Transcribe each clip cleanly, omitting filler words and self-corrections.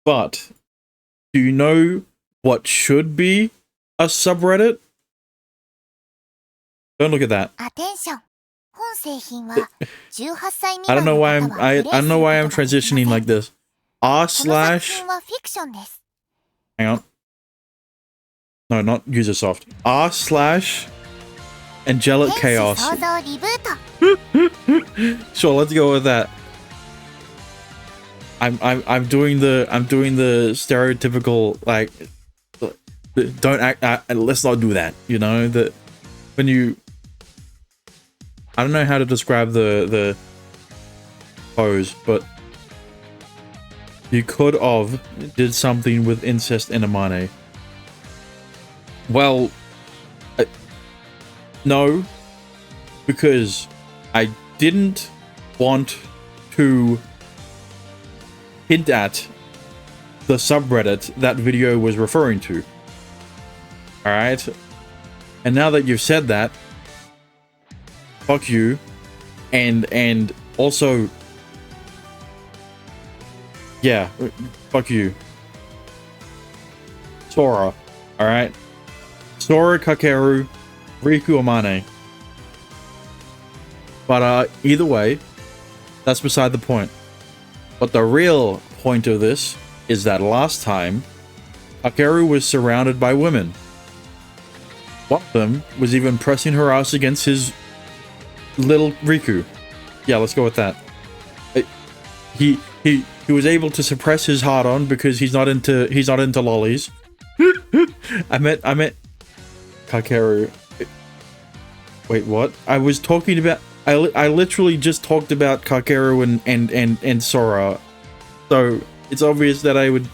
But do you know what should be a subreddit? Don't look at that. I don't know why I don't know why I'm transitioning like this. R slash. Hang on. No, not Usersoft. R slash Angelic Chaos. Sure, let's go with that. I'm doing the stereotypical, like, don't act, let's not do that, you know, that when you, I don't know how to describe the pose, but you could have did something with incest in Amane. Well, no, because I didn't want to hint at the subreddit that video was referring to. Alright? And now that you've said that, fuck you. And also, yeah, fuck you. Sora. Alright? Sora, Kakeru, Riku, Amane. But either way, that's beside the point. But the real point of this is that last time, Kakeru was surrounded by women. One of them was even pressing her ass against his little Riku. Yeah, let's go with that. He was able to suppress his heart on because he's not into lollies. I met Kakeru. Wait, what? I was talking about. I literally just talked about Kakeru and Sora, so it's obvious that I would.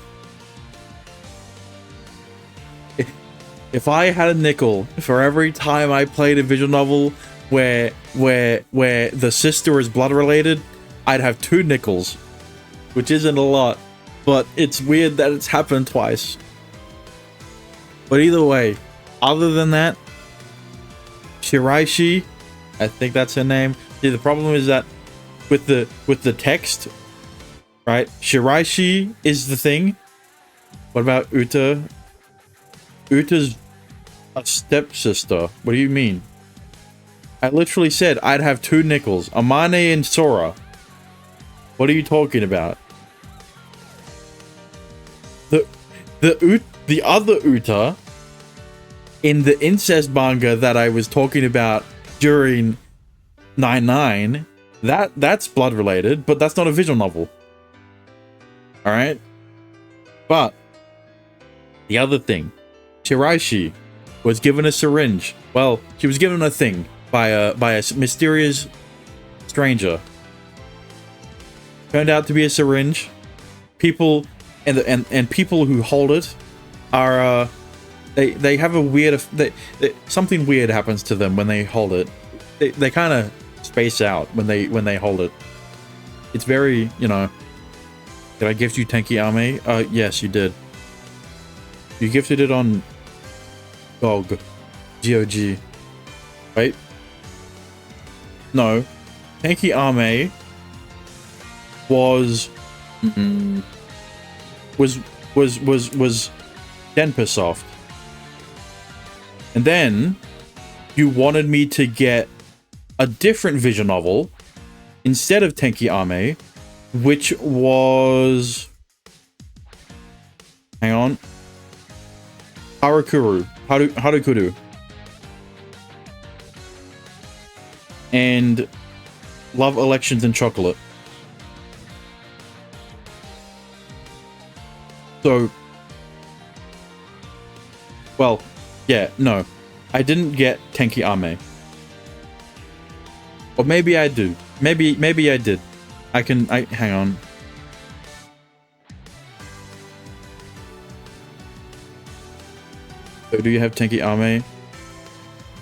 If I had a nickel for every time I played a visual novel where the sister is blood related, I'd have 2 nickels, which isn't a lot, but it's weird that it's happened twice. But either way, other than that, Shiraishi, I think that's her name. See, the problem is that with the text, right? Shiraishi is the thing. What about Uta? Uta's a stepsister. What do you mean? I literally said I'd have 2 nickels. Amane and Sora. What are you talking about? The other Uta in the incest manga that I was talking about during 9-9, that's blood related, but that's not a visual novel. All right, but the other thing, Shiraishi was given a syringe. Well, she was given a thing by a mysterious stranger. Turned out to be a syringe. People and people who hold it are they have a weird something weird happens to them when they hold it. They kind of space out when they hold it. It's very, you know. Did I gift you Tenki Ame? Yes, you did. You gifted it on GOG. GOG. Right? No. Tenki Ame was Denpa Soft. And then you wanted me to get a different visual novel instead of Tenki Ame, which was, hang on, Harukuru, and Love, Elections, and Chocolate. So, well, yeah, no, I didn't get Tenki Ame. Or maybe I do. Maybe I did. Hang on. So do you have Tenki Ame?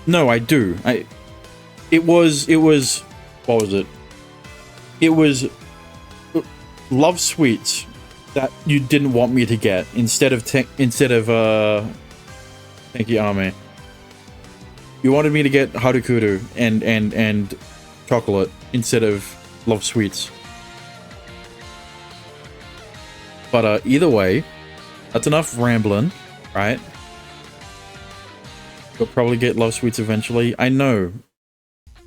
No, I do. It was, what was it? It was Love Sweets that you didn't want me to get instead of Tenki Ame. You wanted me to get Harukuru and Chocolate instead of Love Sweets. But either way, that's enough rambling, right? We'll probably get love sweets eventually. I know.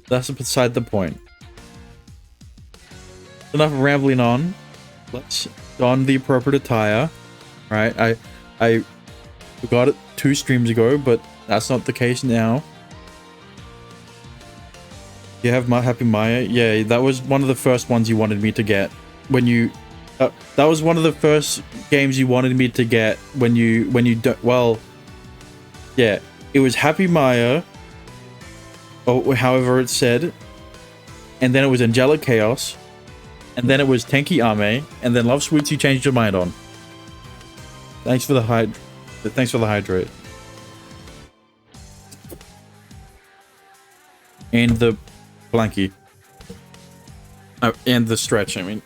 That's beside the point. Enough rambling on. Let's don the appropriate attire. Right? I forgot it 2 streams ago, but that's not the case now. You have my Happy Maya? Yeah, that was one of the first ones you wanted me to get. When you... that was one of the first games you wanted me to get when you don't... Well... Yeah. It was Happy Maya, or however it's said, and then it was Angelic Chaos, and then it was Tenki Ame, and then Love Sweets you changed your mind on. Thanks for the hydrate. And the blankie. Oh, and the stretch, I mean.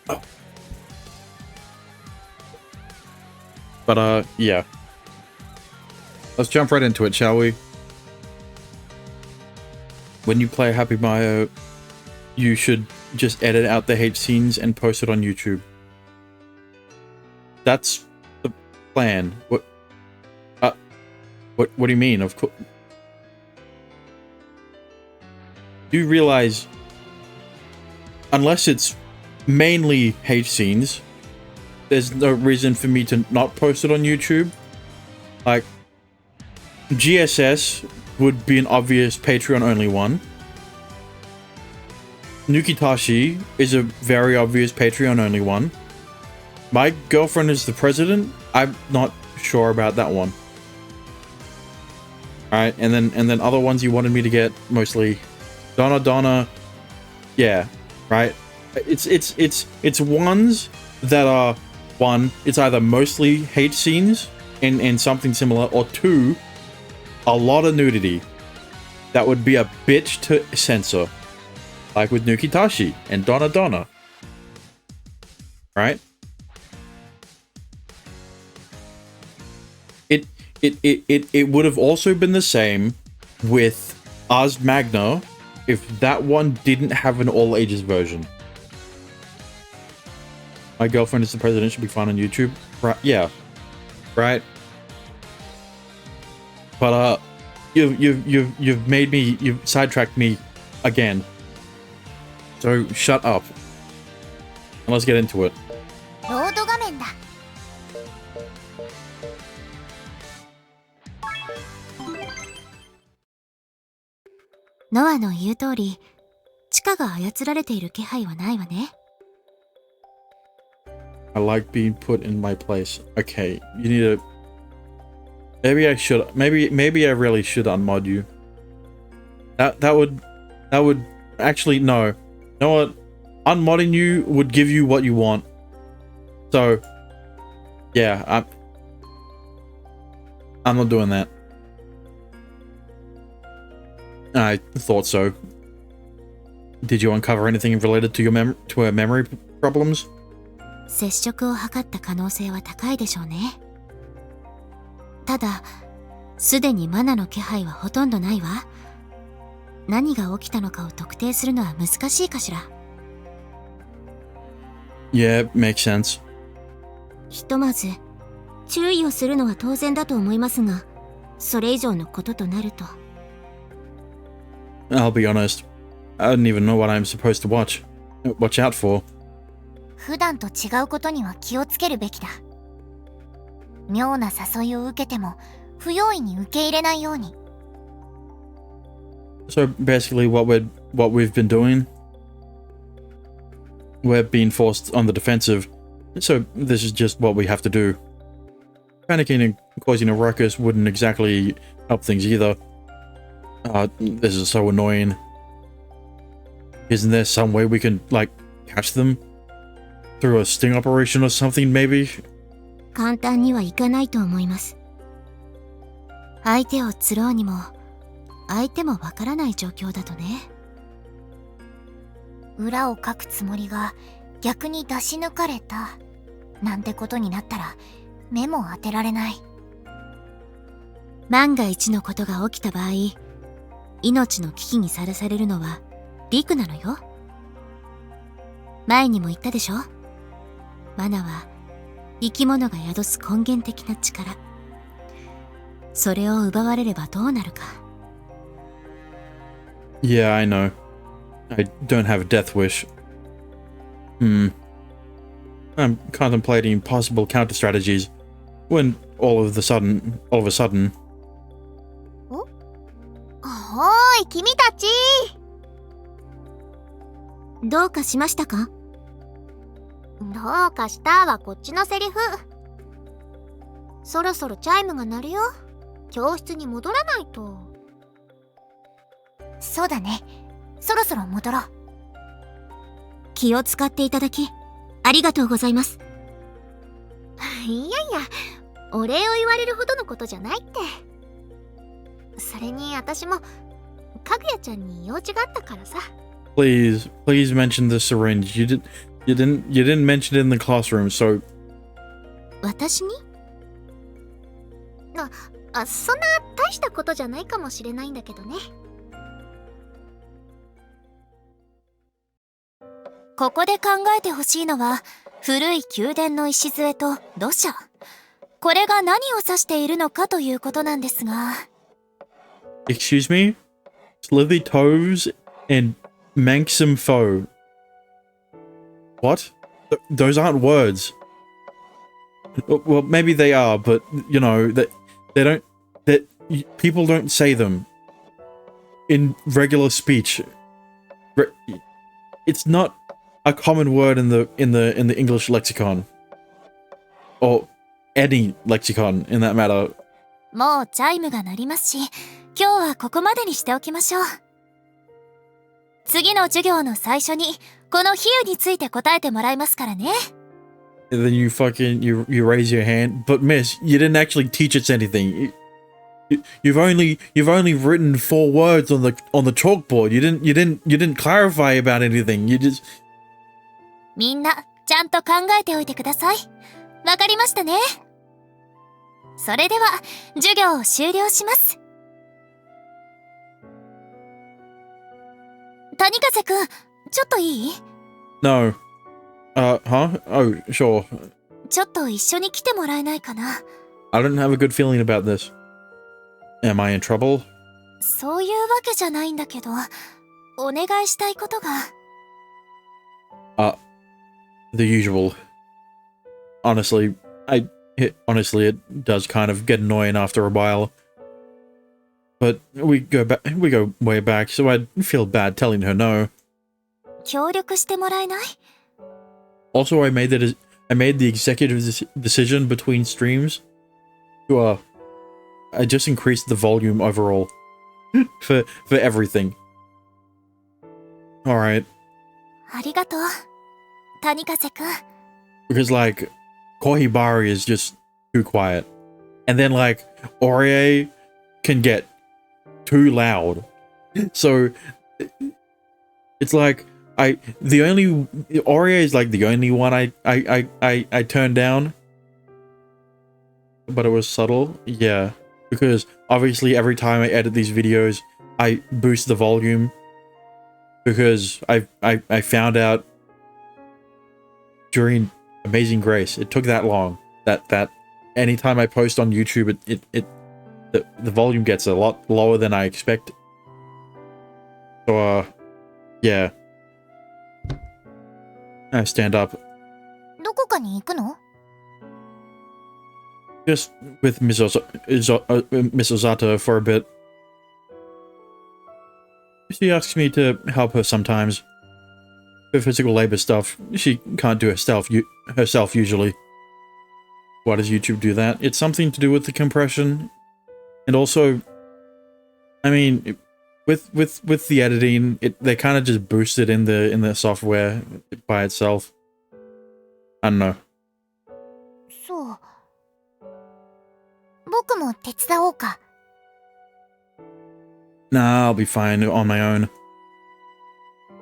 Oh. But yeah. Let's jump right into it, shall we? When you play Happy Mario, you should just edit out the hate scenes and post it on YouTube. That's the plan. What do you mean? Of course. Do you realize, unless it's mainly hate scenes, there's no reason for me to not post it on YouTube? Like, GSS would be an obvious Patreon-only one. Nukitashi is a very obvious Patreon-only one. My Girlfriend is the President? I'm not sure about that one. Alright, and then other ones you wanted me to get, mostly Donna. Yeah, right? It's ones that are, one, it's either mostly hate scenes and something similar, or two, a lot of nudity that would be a bitch to censor, like with Nukitashi and Donna. Right? It would have also been the same with Ars Magna if that one didn't have an all ages version. My Girlfriend is the President should be fun on YouTube. Right? Yeah. Right? But you've made me, you've sidetracked me again. So shut up. And let's get into it. Noah の言う通り、地下が操られている気配はないわね。I like being put in my place. Okay, you need to... Maybe I should... Maybe I really should unmod you. That would... Actually, no. You know what? Unmodding you would give you what you want. So... Yeah, I'm not doing that. I thought so. Did you uncover anything related to her memory problems? 接触を図った可能性は高いでしょうね。ただ、すでにマナの気配はほとんどないわ。何が起きたのかを特定するのは難しいかしら。Yeah, makes sense. ひとまず、注意をするのは当然だと思いますが、それ以上のこととなると。I'll be honest. I don't even know what I'm supposed to watch out for. 普段と違うことには気をつけるべきだ。妙な誘いを受けても不用意に受け入れないように。So basically what we've been doing, we're being forced on the defensive. So this is just what we have to do. Panicking and causing a ruckus wouldn't exactly help things either. This is so annoying. Isn't there some way we can, like, catch them? Through a sting operation or something, maybe? 簡単にはいかないと思います。相手を釣ろうにも、相手もわからない状況だとね。裏をかくつもりが逆に出し抜かれたなんてことになったら目も当てられない。万が一のことが起きた場合、命の危機にさらされるのはリクなのよ。前にも言ったでしょ。マナは生き物が宿す根源的な力。それを奪われればどうなるか。Yeah, I know. I don't have a death wish. I'm contemplating possible counter strategies when all of a sudden. おーい、君たち。どうかしましたか？どうかしたはこっちのセリフ。そろそろチャイムが鳴るよ。教室に戻らないと。そうだね。そろそろ戻ろう。気を使っていただきありがとうございます。いやいや、お礼を言われるほどのことじゃないって。それに私もかぐやちゃんに用事があったからさ。Please mention the syringe. You didn't mention it in the classroom, so. 私に？そんな大したことじゃないかもしれないんだけどね。ここで考えてほしいのは、古い宮殿の礎と土砂。これが何を指しているのかということなんですが。Excuse me? Slithy toes and manxome foe. What? Those aren't words. Well, maybe they are, but you know that people don't say them in regular speech. It's not a common word in the English lexicon, or any lexicon in that matter. もうチャイムが鳴りますし、今日はここまでにしておきましょう。次の授業の最初にこの比喩について答えてもらいますからね。And then you raise your hand, but miss, you didn't actually teach us anything. You've only written 4 words on the chalkboard. You didn't clarify about anything. You just. みんなちゃんと考えておいてください。わかりましたね。それでは授業を終了します。谷風くん、ちょっといい？ No. Huh? Oh, sure. ちょっと一緒に来てもらえないかな。I don't have a good feeling about this. Am I in trouble? そういうわけじゃないんだけど、お願いしたいことが。The usual. Honestly, it does kind of get annoying after a while. But we go way back, so I'd feel bad telling her no. 協力してもらえない？ Also, I made the executive decision between streams to I just increased the volume overall for everything. All right. ありがとう、谷風くん。 Because like Kohibari is just too quiet, and then like Orie can get too loud. So it's like Orie is like the only one I turned down, but it was subtle. Yeah, because obviously every time I edit these videos, I boost the volume because I found out during Amazing Grace it took that long that anytime I post on YouTube the volume gets a lot lower than I expect. So yeah. I stand up. どこかに行くの？ Just with Miss Ozata for a bit. She asks me to help her sometimes. For physical labor stuff, she can't do herself usually. Why does YouTube do that? It's something to do with the compression. And also, I mean, with the editing, they kind of just boost it in the software by itself. I don't know. そう。僕も手伝おうか。 Nah, I'll be fine on my own.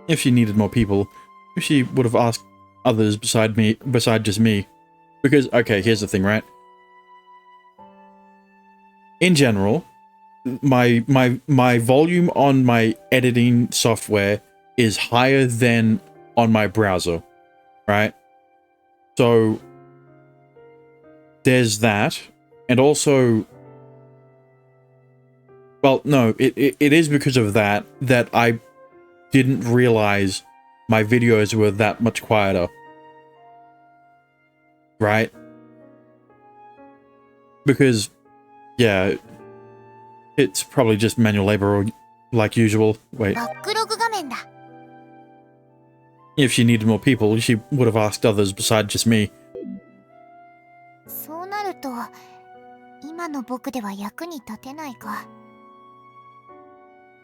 If she needed more people, she would have asked others beside just me. Because, okay, here's the thing, right? In general, my volume on my editing software is higher than on my browser. right? So there's that. And also, well, no, it is because of that I didn't realize my videos were that much quieter. Right? Because, yeah, it's probably just manual labor like usual. Wait. バックログ画面だ。 If she needed more people, she would have asked others besides just me. そうなると、今の僕では役に立てないか。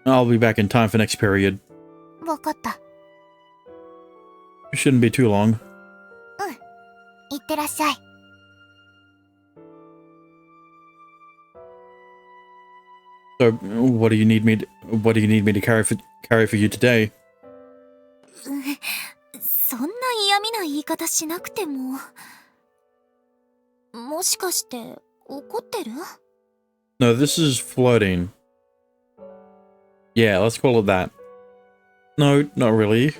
I'll be back in time for next period. わかった。 It shouldn't be too long. いってらっしゃい。 So, what do you need me to carry for you today? そんな嫌味な言い方しなくても。もしかして怒ってる？ No, this is flirting. Yeah, let's call it that. No, not really.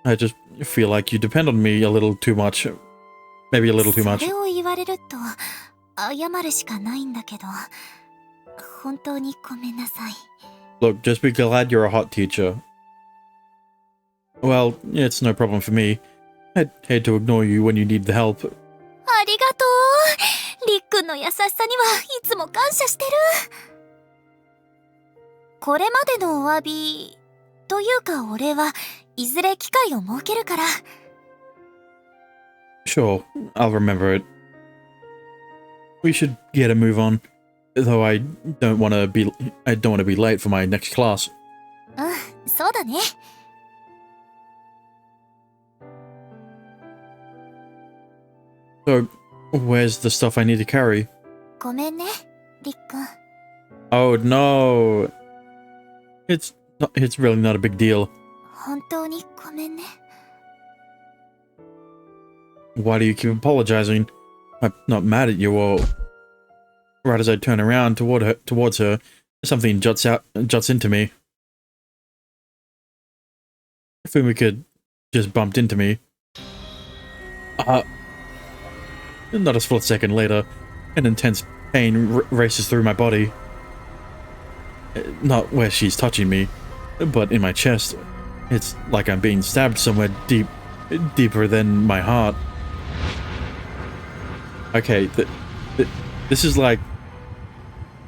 I just feel like you depend on me a little too much. Maybe a little too much. それを言われると謝るしかないんだけど、本当にごめんなさい。 Look, just be glad you're a hot teacher. Well, it's no problem for me. I'd hate to ignore you when you need the help. ありがとう。りっくんの優しさにはいつも感謝してる。これまでのお詫びというかお礼はいずれ機会を設けるから。 Sure, I'll remember it. We should get a move on. Though I don't want to be late for my next class. そうだね。 So, where's the stuff I need to carry? ごめんね、りっくん。 Oh no! It's really not a big deal. 本当にごめんね。 Why do you keep apologizing? I'm not mad at you or... Right as I turn around towards her, something juts into me. Fumika just bumped into me. Not a split second later, an intense pain races through my body. Not where she's touching me, but in my chest. It's like I'm being stabbed somewhere deeper than my heart. Okay, this is like...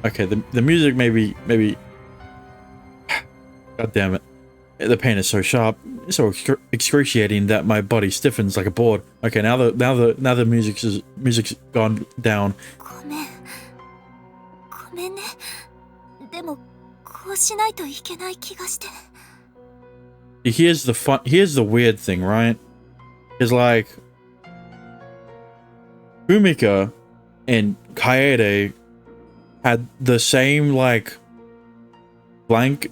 Okay, the music maybe... God damn it. The pain is so sharp, so excruciating that my body stiffens like a board. Okay, now the music's gone down. ごめん。ごめんね。でも、こうしないといけない気がして。 Here's the weird thing, right? Is like... Fumika and Kaede had the same, like, blank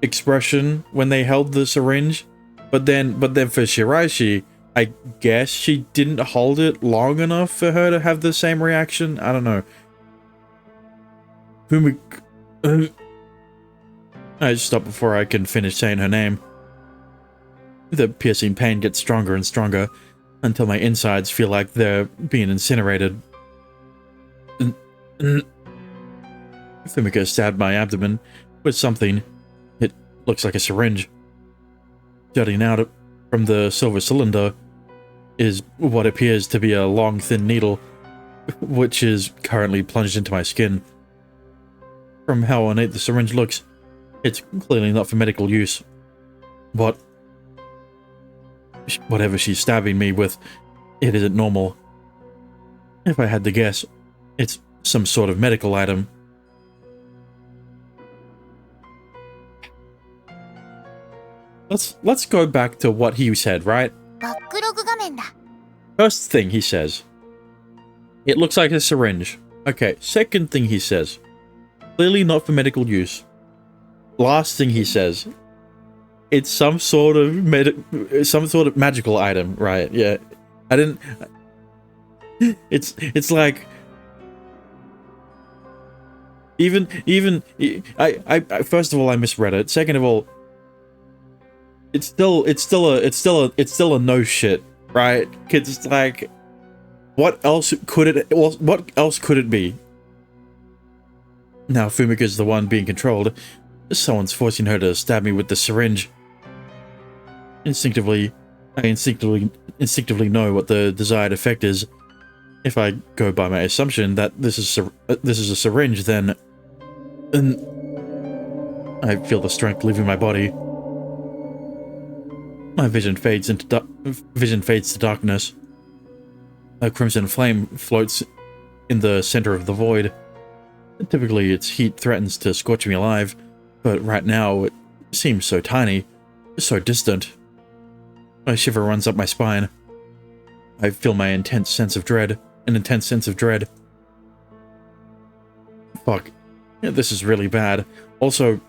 expression when they held the syringe, but then for Shiraishi, I guess she didn't hold it long enough for her to have the same reaction. I don't know. Fumika... I stop before I can finish saying her name. The piercing pain gets stronger and stronger, until my insides feel like they're being incinerated. Fumika stabbed my abdomen with something. It looks like a syringe. Jutting out from the silver cylinder is what appears to be a long, thin needle, which is currently plunged into my skin. From how ornate the syringe looks, it's clearly not for medical use. Whatever she's stabbing me with, it isn't normal. If I had to guess, it's some sort of medical item. Let's go back to what he said, right? バックログ画面だ。 First thing he says, it looks like a syringe. Okay, second thing he says, clearly not for medical use. Last thing he says, it's some sort of magical item, right? Yeah, I didn't. It's like even I first of all I misread it. Second of all, it's still a no shit, right? It's like, what else could it be? Now Fumika's the one being controlled. Someone's forcing her to stab me with the syringe. I instinctively know what the desired effect is. If I go by my assumption that this is a syringe, then I feel the strength leaving my body. My vision fades to darkness. A crimson flame floats in the center of the void. Typically, its heat threatens to scorch me alive, but right now it seems so tiny, so distant. A shiver runs up my spine. I feel an intense sense of dread. Fuck. Yeah, this is really bad. Also,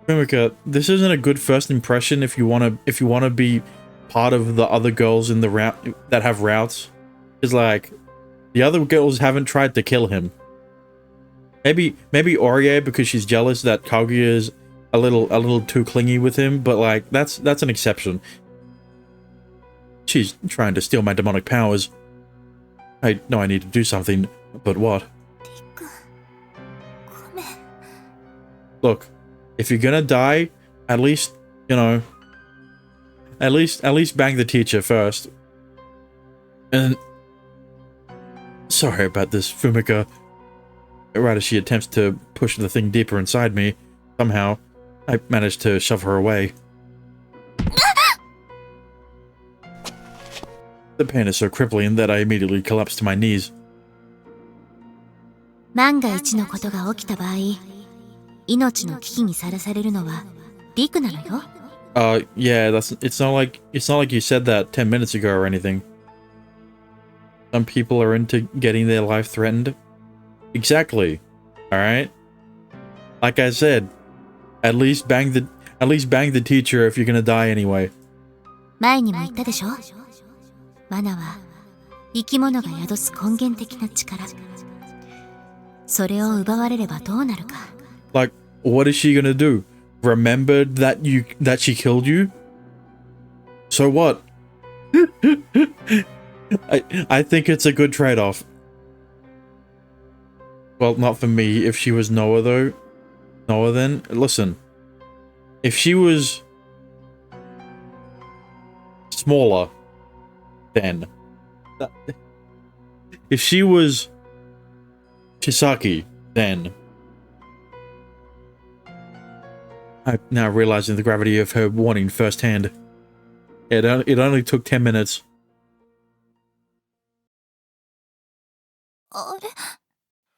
Fumika, this isn't a good first impression if you wanna be part of the other girls in the route that have routes. It's like the other girls haven't tried to kill him. Maybe Orie because she's jealous that Kaguya is a little too clingy with him, but like that's an exception. She's trying to steal my demonic powers. I know I need to do something, but what? Look, if you're gonna die, at least, you know, at least bang the teacher first. And sorry about this, Fumika. Right as she attempts to push the thing deeper inside me, somehow, I managed to shove her away. The pain is so crippling that I immediately collapsed to my knees. 万が一のことが起きた場合、命の危機にさらされるのはリクなのよ。Yeah, it's not like you said that 10 minutes ago or anything. Some people are into getting their life threatened. Exactly. Alright? Like I said, at least bang the teacher if you're gonna die anyway. 前にも言ったでしょ。マナは生き物が宿す根源的な力。それを奪われればどうなるか。Like, what is she gonna do? Remember that she killed you? So what? I think it's a good trade-off. Well, not for me. If she was Noah, though. Noah, then? Listen. If she was smaller, then. If she was Chisaki, then. I'm now realizing the gravity of her warning firsthand. It only took 10 minutes. あれ、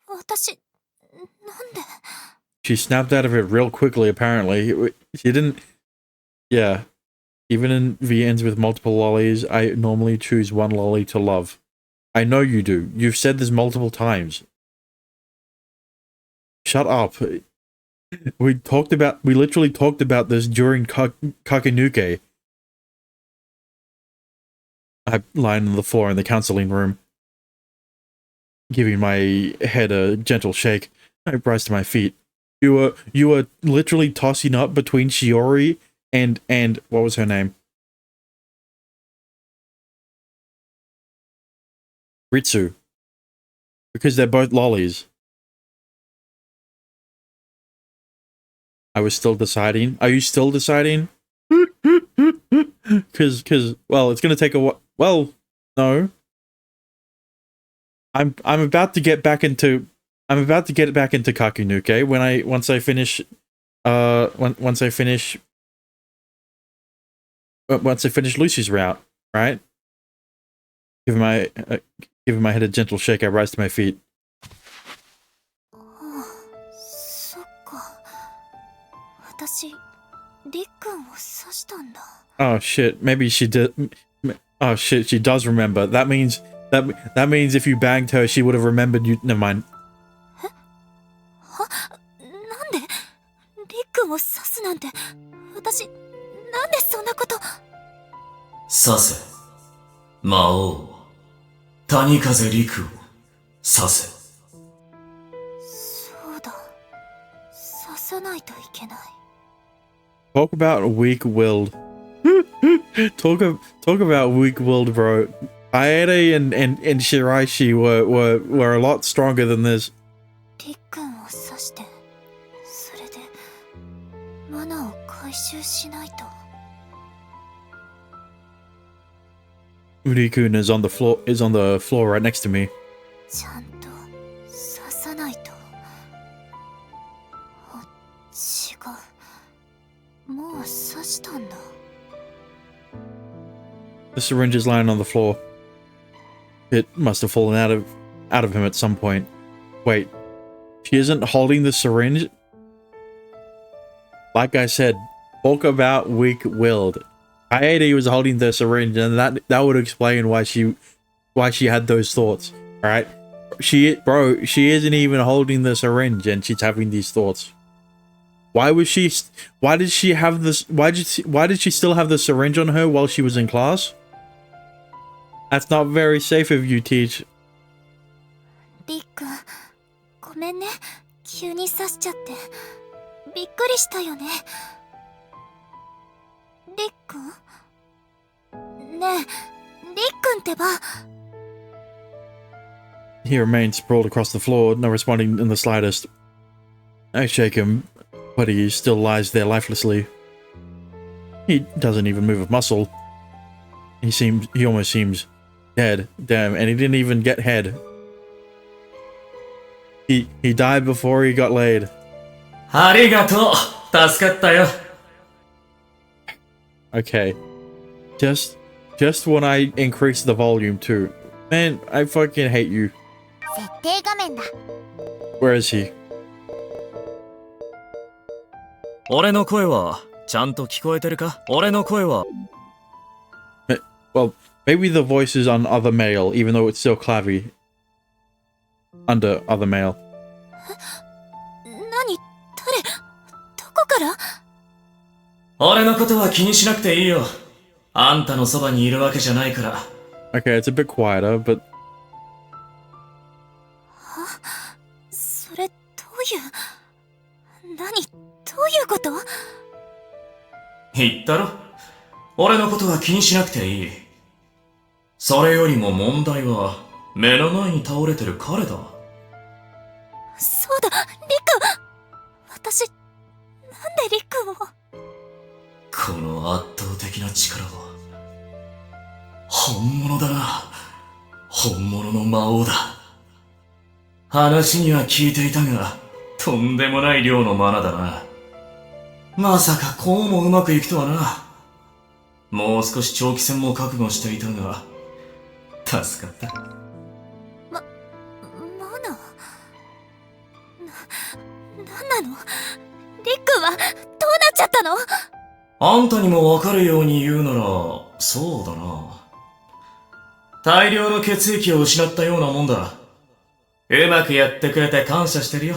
私、なんで She snapped out of it real quickly, apparently. She didn't... Yeah. Even in VNs with multiple lollies, I normally choose one lolly to love. I know you do. You've said this multiple times. Shut up. We literally talked about this during Kakenuke. I lying on the floor in the counseling room, giving my head a gentle shake. I rise to my feet. You were literally tossing up between Shiori and what was her name? Ritsu. Because they're both lollies. I was still deciding. Are you still deciding? Cause well, it's gonna take a while. Well, no. I'm about to get back into Kakenuke once I finish Lucy's route, right? Giving my head a gentle shake, I rise to my feet. そっか。私、りっくんを刺したんだ。Oh shit, maybe she did. Oh shit, she does remember. That means if you banged her, she would have remembered you. Never mind. は？なんで？りっくんを刺すなんて、私、なんでそんなこと。刺せ。魔王。谷風陸を刺せ。そうだ。刺さないといけない。Talk about weak-willed. Talk about weak-willed, bro. Aere and Shiraishi were a lot stronger than this. りっくんを刺して、それでマナを回収しないと。Urikun is on the floor right next to me. ちゃんと刺さないと。あ、違う。もう刺したんだ。The syringe is lying on the floor. It must have fallen out of him at some point. Wait, she isn't holding the syringe? Like I said, talk about weak-willed. Aede was holding the syringe, and that would explain why she had those thoughts. All right, she isn't even holding the syringe, and she's having these thoughts. Why did she still have the syringe on her while she was in class? That's not very safe of you, Teach. りっくん、ごめんね。急に刺しちゃって。びっくりしたよね。りっくん？ねえ、りっくんってば。He remains sprawled across the floor, not responding in the slightest. I shake him, but he still lies there lifelessly. He doesn't even move a muscle. He almost seems dead. Damn, and he didn't even get head. He died before he got laid. ありがとう。助かったよ。Okay. Just when I increase the volume too. Man, I fucking hate you. 設定画面だ。 Where is he? 俺の声はちゃんと聞こえてるか？俺の声は。Well, maybe the voice is on other male, even though it's still clavy. Under other male. 何？誰？どこから？俺のことは気にしなくていいよ。あんたのそばにいるわけじゃないから。Okay, it's a bit quieter, but... それ、どういう。何？どういうこと？言ったろ？俺のことは気にしなくていい。それよりも問題は、目の前に倒れてる彼だ。そうだ、りっくん！私、なんでりっくんを。この圧倒的な力は、本物だな。本物の魔王だ。話には聞いていたが、とんでもない量のマナだな。まさかこうもうまくいくとはな。もう少し長期戦も覚悟していたが、助かった。マナ？なんなの？りっくんはどうなっちゃったの？あんたにもわかるように言うなら、そうだな。大量の血液を失ったようなもんだ。うまくやってくれて感謝してるよ。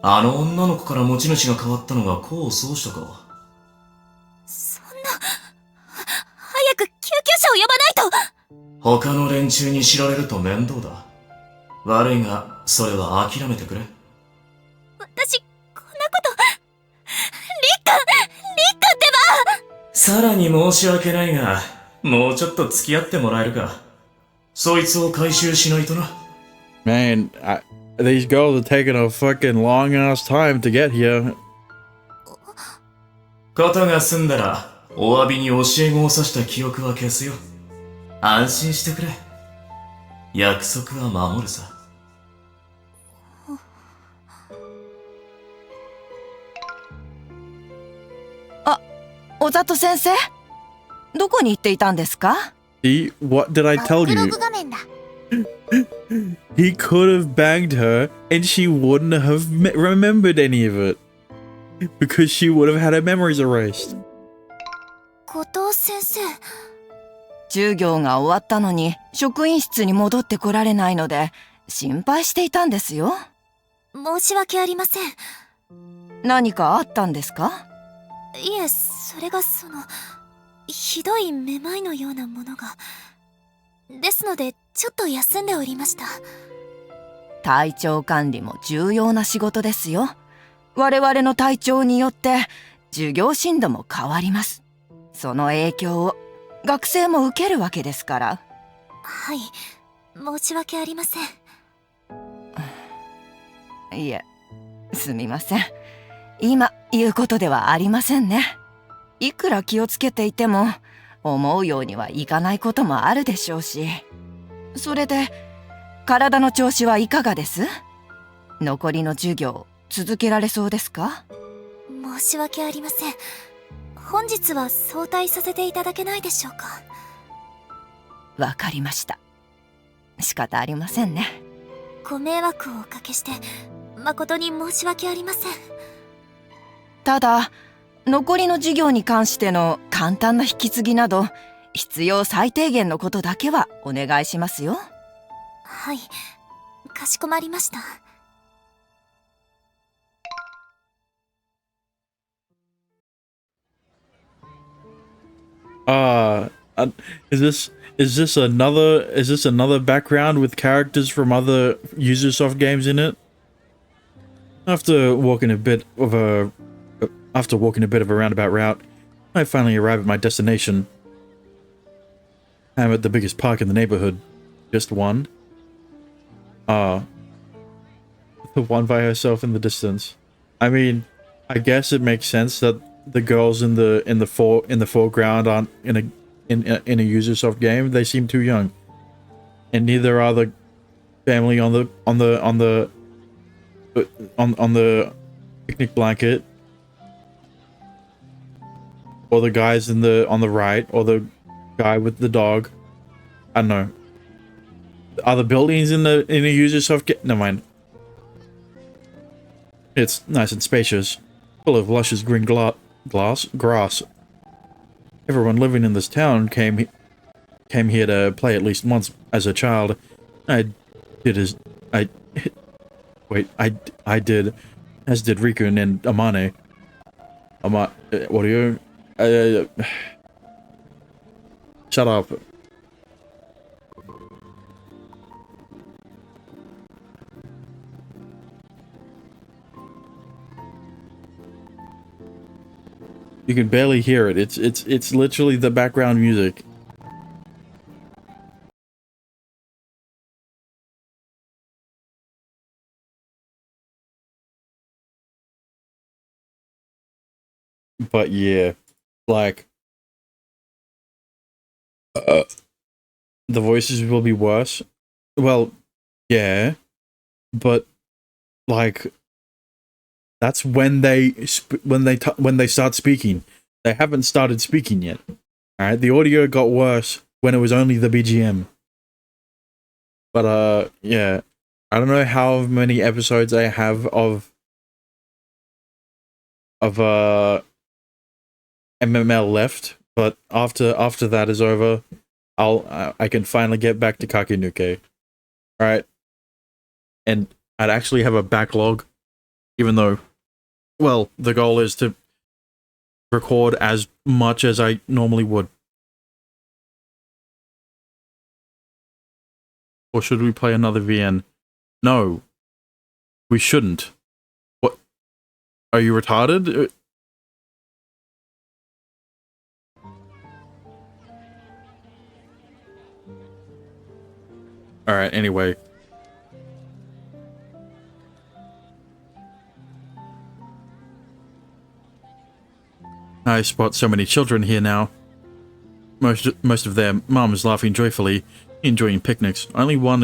あの女の子から持ち主が変わったのが功を奏したか。そんな、早く救急車を呼ばないと。他の連中に知られると面倒だ。悪いが、それは諦めてくれ。私、こんなこと、りっくんってば。さらに申し訳ないが、もうちょっと付き合ってもらえるか。そいつを回収しないとな。Man, these girls are taking a fucking long-ass time to get here. ことが済んだら、お詫びに教え子を刺した記憶は消すよ。安心してくれ。約束は守るさ。小里先生、どこに行っていたんですか？ What did I tell プロ you? グ画面だ。He could have banged her and she wouldn't have remembered any of it. Because she would have had her memories erased. 後藤先生。授業が終わったのに職員室に戻ってこられないので心配していたんですよ。申し訳ありません。何かあったんですか？いえ、それがひどいめまいのようなものが。ですので、ちょっと休んでおりました。体調管理も重要な仕事ですよ。我々の体調によって授業進度も変わります。その影響を学生も受けるわけですから。はい、申し訳ありません。いえ、すみません。今言うことではありませんね。いくら気をつけていても思うようにはいかないこともあるでしょうし。それで体の調子はいかがです？残りの授業続けられそうですか？申し訳ありません。本日は早退させていただけないでしょうか。わかりました。仕方ありませんね。ご迷惑をおかけして誠に申し訳ありません。ただ残りの授業に関しての簡単な引き継ぎなど必要最低限のことだけはお願いしますよ。はい、かしこまりました。Is this another background with characters from other Ubisoft games in it? After walking a bit of a roundabout route, I finally arrive at my destination. I'm at the biggest park in the neighborhood. Just one. The one by herself in the distance. I mean, I guess it makes sense that the girls in the foreground aren't in a Ubisoft game. They seem too young, and neither are the family on the picnic blanket, or the guys on the right, or the guy with the dog. I don't know. Are the buildings in a Ubisoft game? Never mind. It's nice and spacious, full of luscious green grass. Everyone living in this town came here to play at least once as a child. I did, as did Rikun and Amane. What are you? Shut up. You can barely hear it. It's literally the background music. But yeah, like the voices will be worse. Well, yeah, but like that's when they start speaking. They haven't started speaking yet. All right, the audio got worse when it was only the BGM. But yeah, I don't know how many episodes I have of MML left, but after that is over, I can finally get back to Kakinuke. All right, and I'd actually have a backlog, even though, well, the goal is to record as much as I normally would. Or should we play another VN? No, we shouldn't. What? Are you retarded? Alright, anyway. I spot so many children here now. Most of their mums laughing joyfully, enjoying picnics. Only one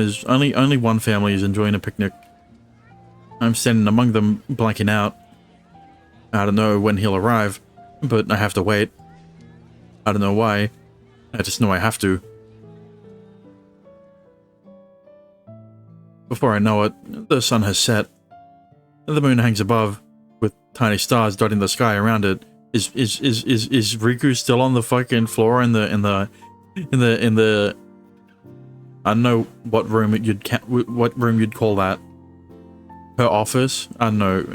family is enjoying a picnic. I'm standing among them, blanking out. I don't know when he'll arrive, but I have to wait. I don't know why. I just know I have to. Before I know it, the sun has set. The moon hangs above, with tiny stars dotting the sky around it. Is Riku still on the fucking floor in the I don't know what room you'd call that. Her office? I don't know.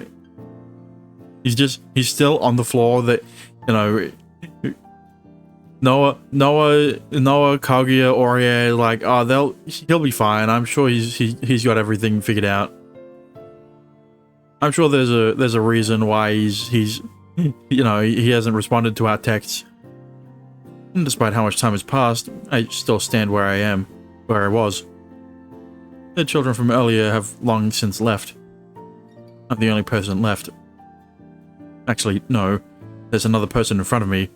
He's still on the floor that, you know, Noah, Kaguya, Orie, like, oh, he'll be fine. I'm sure he's got everything figured out. I'm sure there's a reason why he's you know, he hasn't responded to our texts. And despite how much time has passed, I still stand where I was. The children from earlier have long since left. I'm the only person left. Actually, no. There's another person in front of me,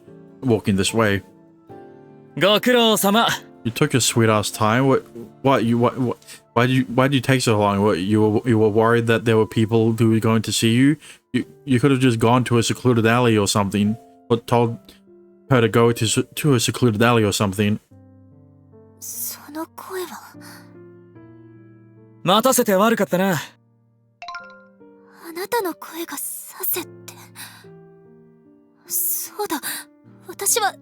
walking this way. ご苦労様。 You took your sweet ass time. Why did you take so long? What, you were worried that there were people who were going to see you? You could have just gone to a secluded alley or something, or told her to go to a secluded alley or something. その声は。待たせて悪かったな。あなたの声がさせって。そうだ、私は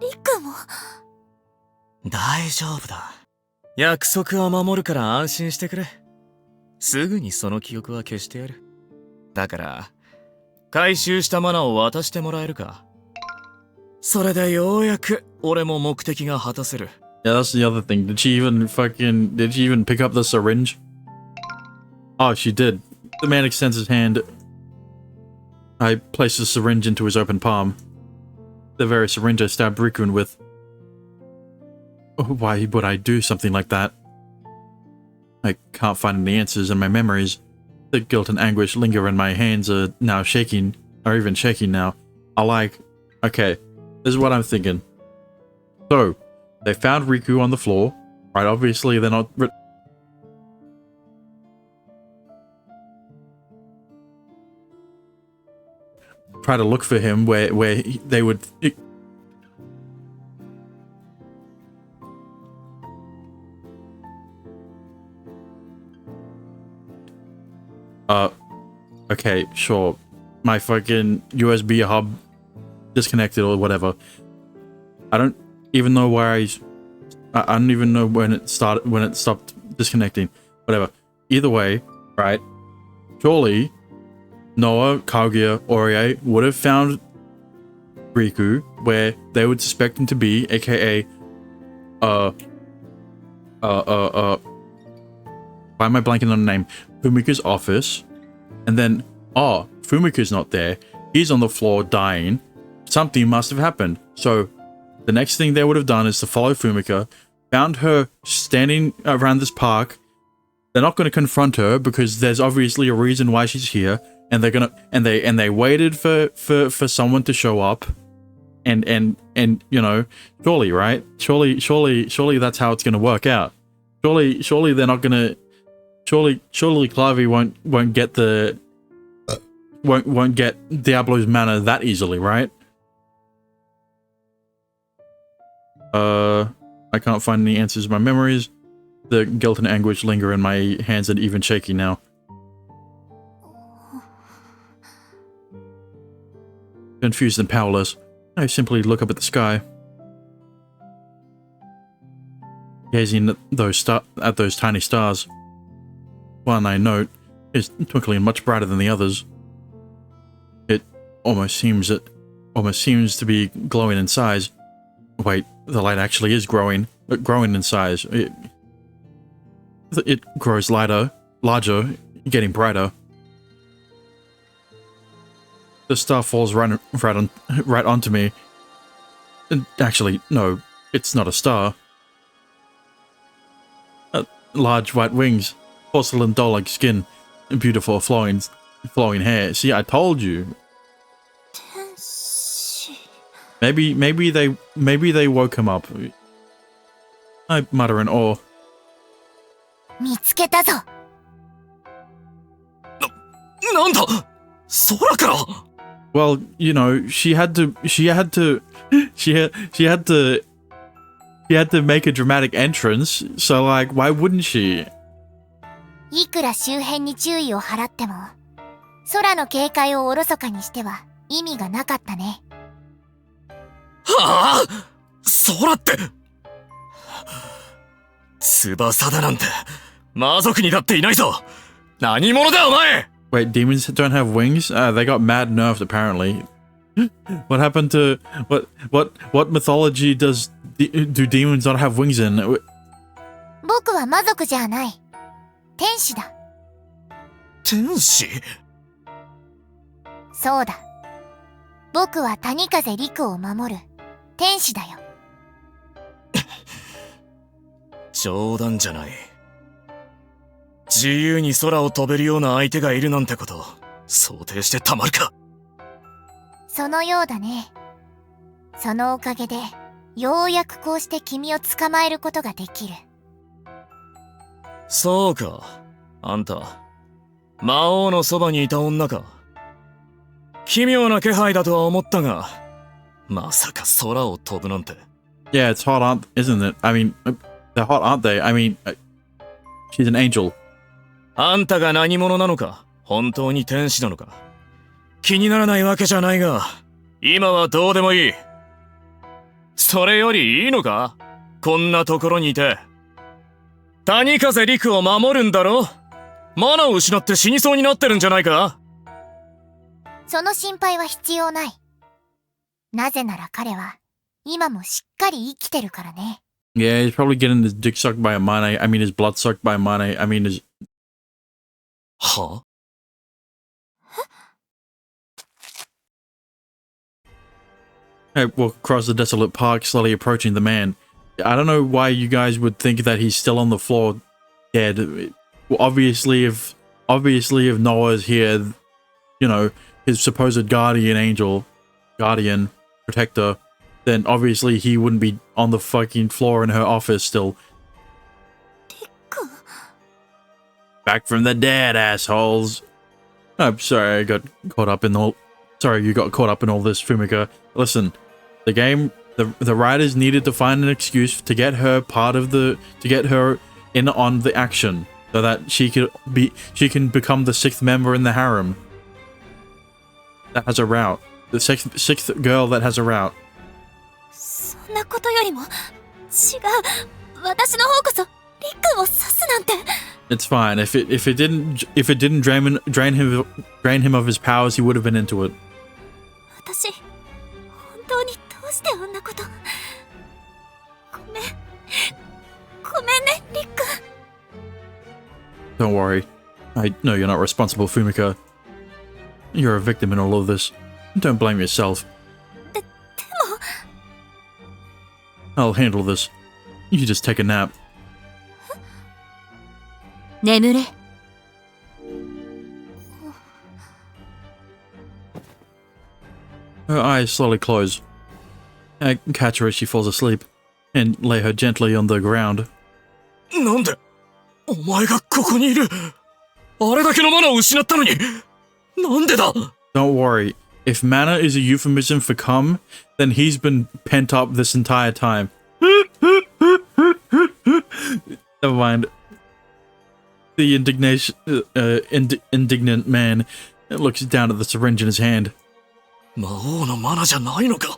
リクも。大丈夫だ。約束は守るから安心してくれ。すぐにその記憶は消してやる。だから、回収したマナを渡してもらえるか。それでようやく俺も目的が果たせる。Yeah, that's the other thing. Did she even pick up the syringe? Oh, she did. The man extends his hand. I place the syringe into his open palm. The very syringe I stabbed Rikun with. Why would I do something like that? I can't find any answers in my memories. The guilt and anguish linger and my hands are now shaking, or even shaking now. Okay, this is what I'm thinking. So, they found Riku on the floor, right? Obviously they're not... Try to look for him where they would... Okay, sure. My fucking USB hub disconnected or whatever. I don't even know where I don't even know when it stopped disconnecting. Whatever. Either way, right? Surely Noah, Kaguya, Orie would have found Riku where they would suspect him to be, aka why am I blanking on the name? Fumika's office. And then, oh, Fumika's not there. He's on the floor dying. Something must have happened. So, the next thing they would have done is to follow Fumika, found her standing around this park. They're not going to confront her because there's obviously a reason why she's here, and they're gonna they waited for someone to show up, and you know, surely, right? Surely that's how it's going to work out. Surely they're not going to. Surely Clavi won't get won't get Diablo's mana that easily, right? I can't find any answers in my memories. The guilt and anguish linger in my hands and even shaky now. Confused and powerless, I simply look up at the sky. Gazing at those tiny stars. One I note is twinkling much brighter than the others. It almost seems to be glowing in size. Wait, the light actually is growing in size. It grows larger, getting brighter. The star falls right onto me. Actually, no, it's not a star. Large white wings, porcelain doll-like skin, and beautiful flowing hair. See, I told you. Maybe they woke him up. I mutter in awe. 見つけたぞ。なんだ空から Well, you know, she had to make a dramatic entrance, so like, why wouldn't she? いくら周辺に注意を払っても、空の警戒をおろそかにしては意味がなかったね。はあ空って翼だなんて魔族にだっていないぞ何者だお前 Wait, demons don't have wings? They got mad nerfed apparently. What happened to what mythology do demons not have wings in? 僕は魔族じゃない。天使だ。天使そうだ。僕は谷風陸を守る天使だよ。冗談じゃない。自由に空を飛べるような相手がいるなんてこと想定してたまるか。そのようだね。そのおかげでようやくこうして君を捕まえることができる。そうか。あんた魔王のそばにいた女か。奇妙な気配だとは思ったが、まさか空を飛ぶなんて。Yeah, it's hot, isn't it? I mean, they're hot, aren't they? I mean, she's an angel. あんたが何者なのか、本当に天使なのか、気にならないわけじゃないが、今はどうでもいい。それよりいいのか、こんなところにいて。谷風陸を守るんだろ。マナを失って死にそうになってるんじゃないか。その心配は必要ない。なぜなら彼は今もしっかり生きてるからね。Yeah, he's probably getting his dick sucked by a mane. I mean, his blood sucked by a mane. I mean, his... は？ I walk across the desolate park, slowly approaching the man. I don't know why you guys would think that he's still on the floor, dead. Well, obviously, if Noah's here, you know, his supposed guardian, protector, then obviously he wouldn't be on the fucking floor in her office still. Back from the dead, assholes. I'm sorry I got caught up in all... Sorry you got caught up in all this, Fumika. Listen, the game... The writers needed to find an excuse to get her to get her in on the action, so that she can become the 6th member in the harem. That has a route. The sixth girl that has a route. そんなことよりも違う。私の方こそリックを刺すなんて。It's fine. If it didn't drain him of his powers, he would have been into it. 私本当にどうしてあんなこと。ごめんね、リック。Don't worry. I know you're not responsible, Fumika. You're a victim in all of this. Don't blame yourself. でも I'll handle this. You just take a nap. 眠れ。Her eyes slowly close. I catch her as she falls asleep, and lay her gently on the ground. なんでお前がここにいる。あれだけのマナを失ったのになんでだ。 Don't worry. If mana is a euphemism for cum, then he's been pent up this entire time. Never mind. The indignant man looks down at the syringe in his hand. 魔王のマナじゃないのか。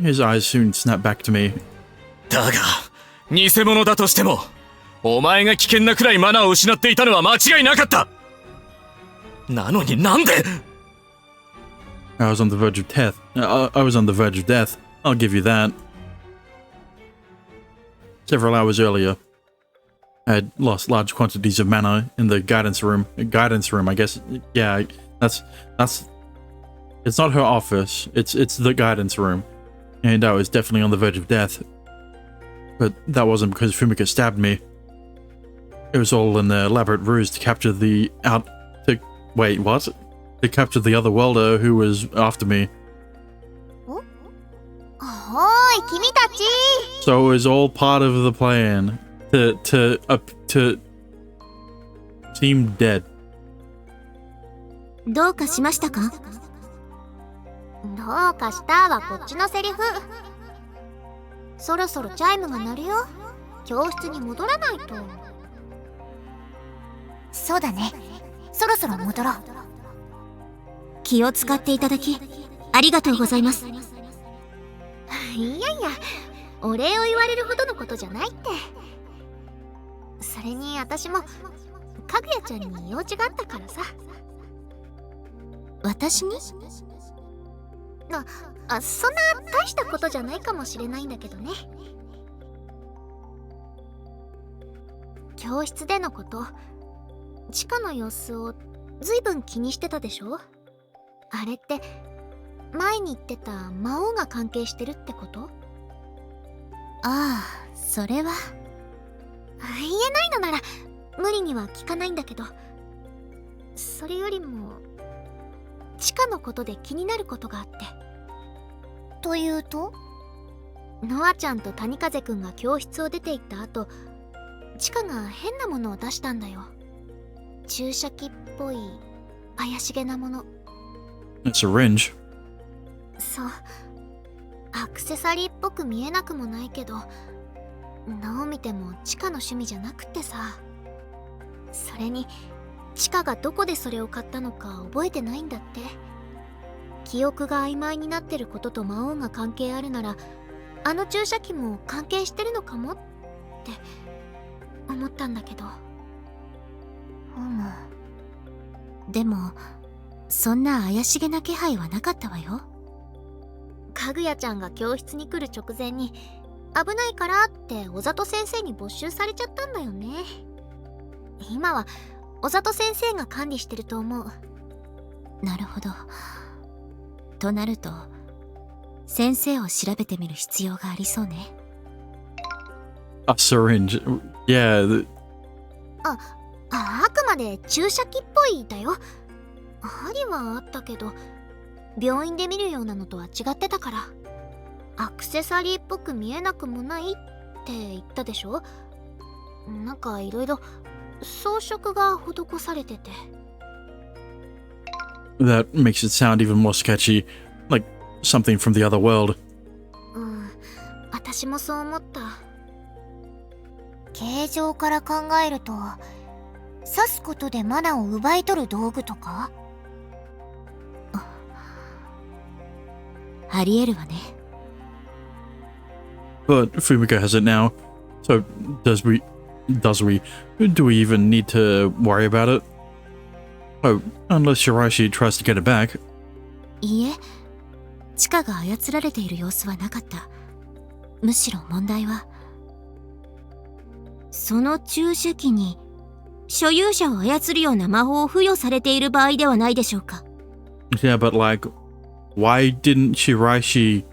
His eyes soon snap back to me. だが偽物だとしてもお前が危険なくらいマナを失っていたのは間違いなかった。なのになんで。 I was on the verge of death. I was on the verge of death. I'll give you that. Several hours earlier, I had lost large quantities of mana in the guidance room. Guidance room, I guess. Yeah, that's. It's not her office. It's the guidance room, and I was definitely on the verge of death. But that wasn't because Fumika stabbed me. It was all an elaborate ruse to capture wait, what? To capture the other welder who was after me. おーい、君たち。 So it was all part of the plan to seem dead. どうかしましたか？どうかしたはこっちのセリフ。そろそろチャイムが鳴るよ。教室に戻らないと。そうだね。そろそろ戻ろう。気を使っていただきありがとうございます。いやいや、お礼を言われるほどのことじゃないって。それに私もかぐやちゃんに用事があったからさ。私に？そんな大したことじゃないかもしれないんだけどね。教室でのこと、地下の様子をずいぶん気にしてたでしょ。あれって前に言ってた魔王が関係してるってこと？ああ、それは言えないのなら無理には聞かないんだけど、それよりもチカのことで気になることがあって。というと？ノアちゃんと谷風くんが教室を出て行った後、チカが変なものを出したんだよ。注射器っぽい怪しげなもの。A syringe. そう、アクセサリーっぽく見えなくもないけど、どう見てもチカの趣味じゃなくてさ。それにチカがどこでそれを買ったのか覚えてないんだって。記憶が曖昧になってることと魔王が関係あるなら、あの注射器も関係してるのかもって思ったんだけど。でもそんな怪しげな気配はなかったわよ。かぐやちゃんが教室に来る直前に危ないからって小里先生に没収されちゃったんだよね。今は小里先生が管理してると思う。なるほど。となると先生を調べてみる必要がありそうね。A syringe. Yeah. あくまで注射器っぽいだよ。針はあったけど病院で見るようなのとは違ってたから。アクセサリーっぽく見えなくもないって言ったでしょ。なんかいろいろ装飾が施されてて。That makes it sound even more sketchy. Like something from the other world. 私もそう思った。形状から考えると刺すことでマナを奪い取る道具とか？ありえるわね。But Fumika has it now. So do we even need to worry about it? Oh, unless Shiraishi tries to get it back. いいえ、チカが操られている様子はなかった。むしろ問題はその注射器に所有者を操るような魔法を付与されている場合ではないでしょうか。 Yeah, but like, why didn't Shiraishi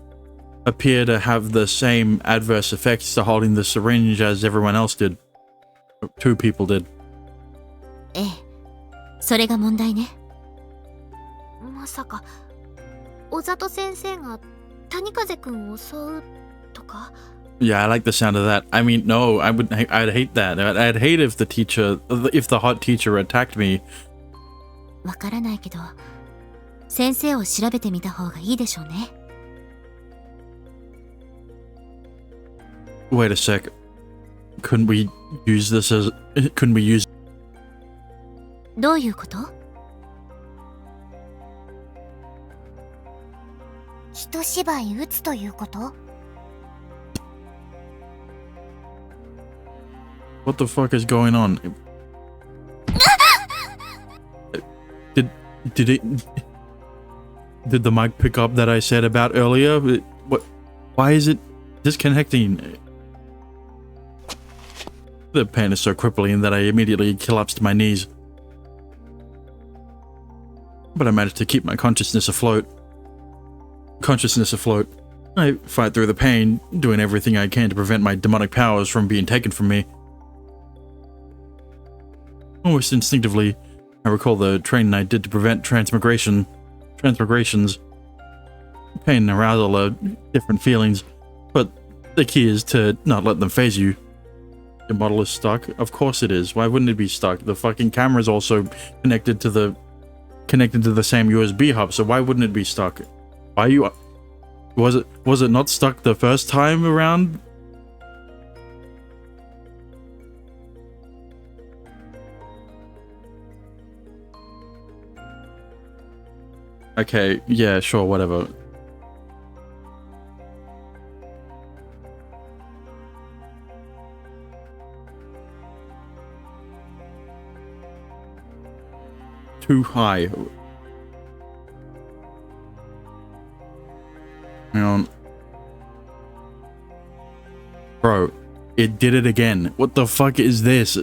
appear to have the same adverse effects to holding the syringe as everyone else did? Two people did. ええ、それが問題ね。まさか小里先生が谷風くんを襲うとか？ Yeah, I like the sound of that. I mean, no, I'd hate that. I'd hate if the hot teacher attacked me. わからないけど先生を調べてみた方がいいでしょうね。Wait a sec. Couldn't we use... どういうこと？一芝居打つということ？ What the fuck is going on? Did the mic pick up that I said about earlier? What? Why is it disconnecting? The pain is so crippling that I immediately collapsed to my knees. But I managed to keep my consciousness afloat. I fight through the pain, doing everything I can to prevent my demonic powers from being taken from me. Almost instinctively, I recall the training I did to prevent transmigrations. Pain and arousal are different feelings, but the key is to not let them phase you. Your model is stuck? Of course it is. Why wouldn't it be stuck? The fucking camera is also connected to the same USB hub, so why wouldn't it be stuck? Why are you... Was it not stuck the first time around? Okay, yeah, sure, whatever. Too high. Hang on. Bro, it did it again. What the fuck is this?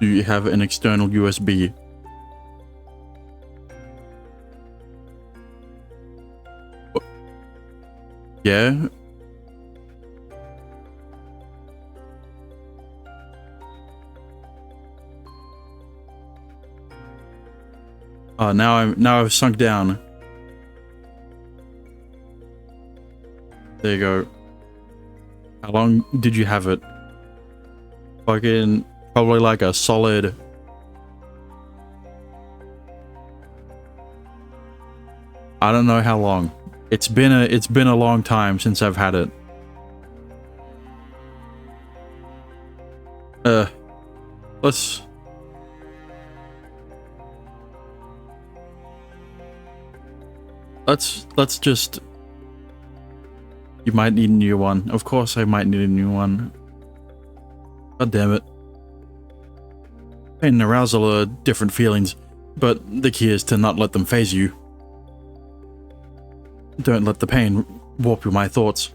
Do you have an external USB? Yeah? Oh, now I've sunk down. There you go. How long did you have it? Fucking probably like a solid. I don't know how long. It's been a long time since I've had it. Let's just. You might need a new one. Of course I might need a new one. God damn it. Pain and arousal are different feelings, but the key is to not let them phase you. Don't let the pain warp my thoughts.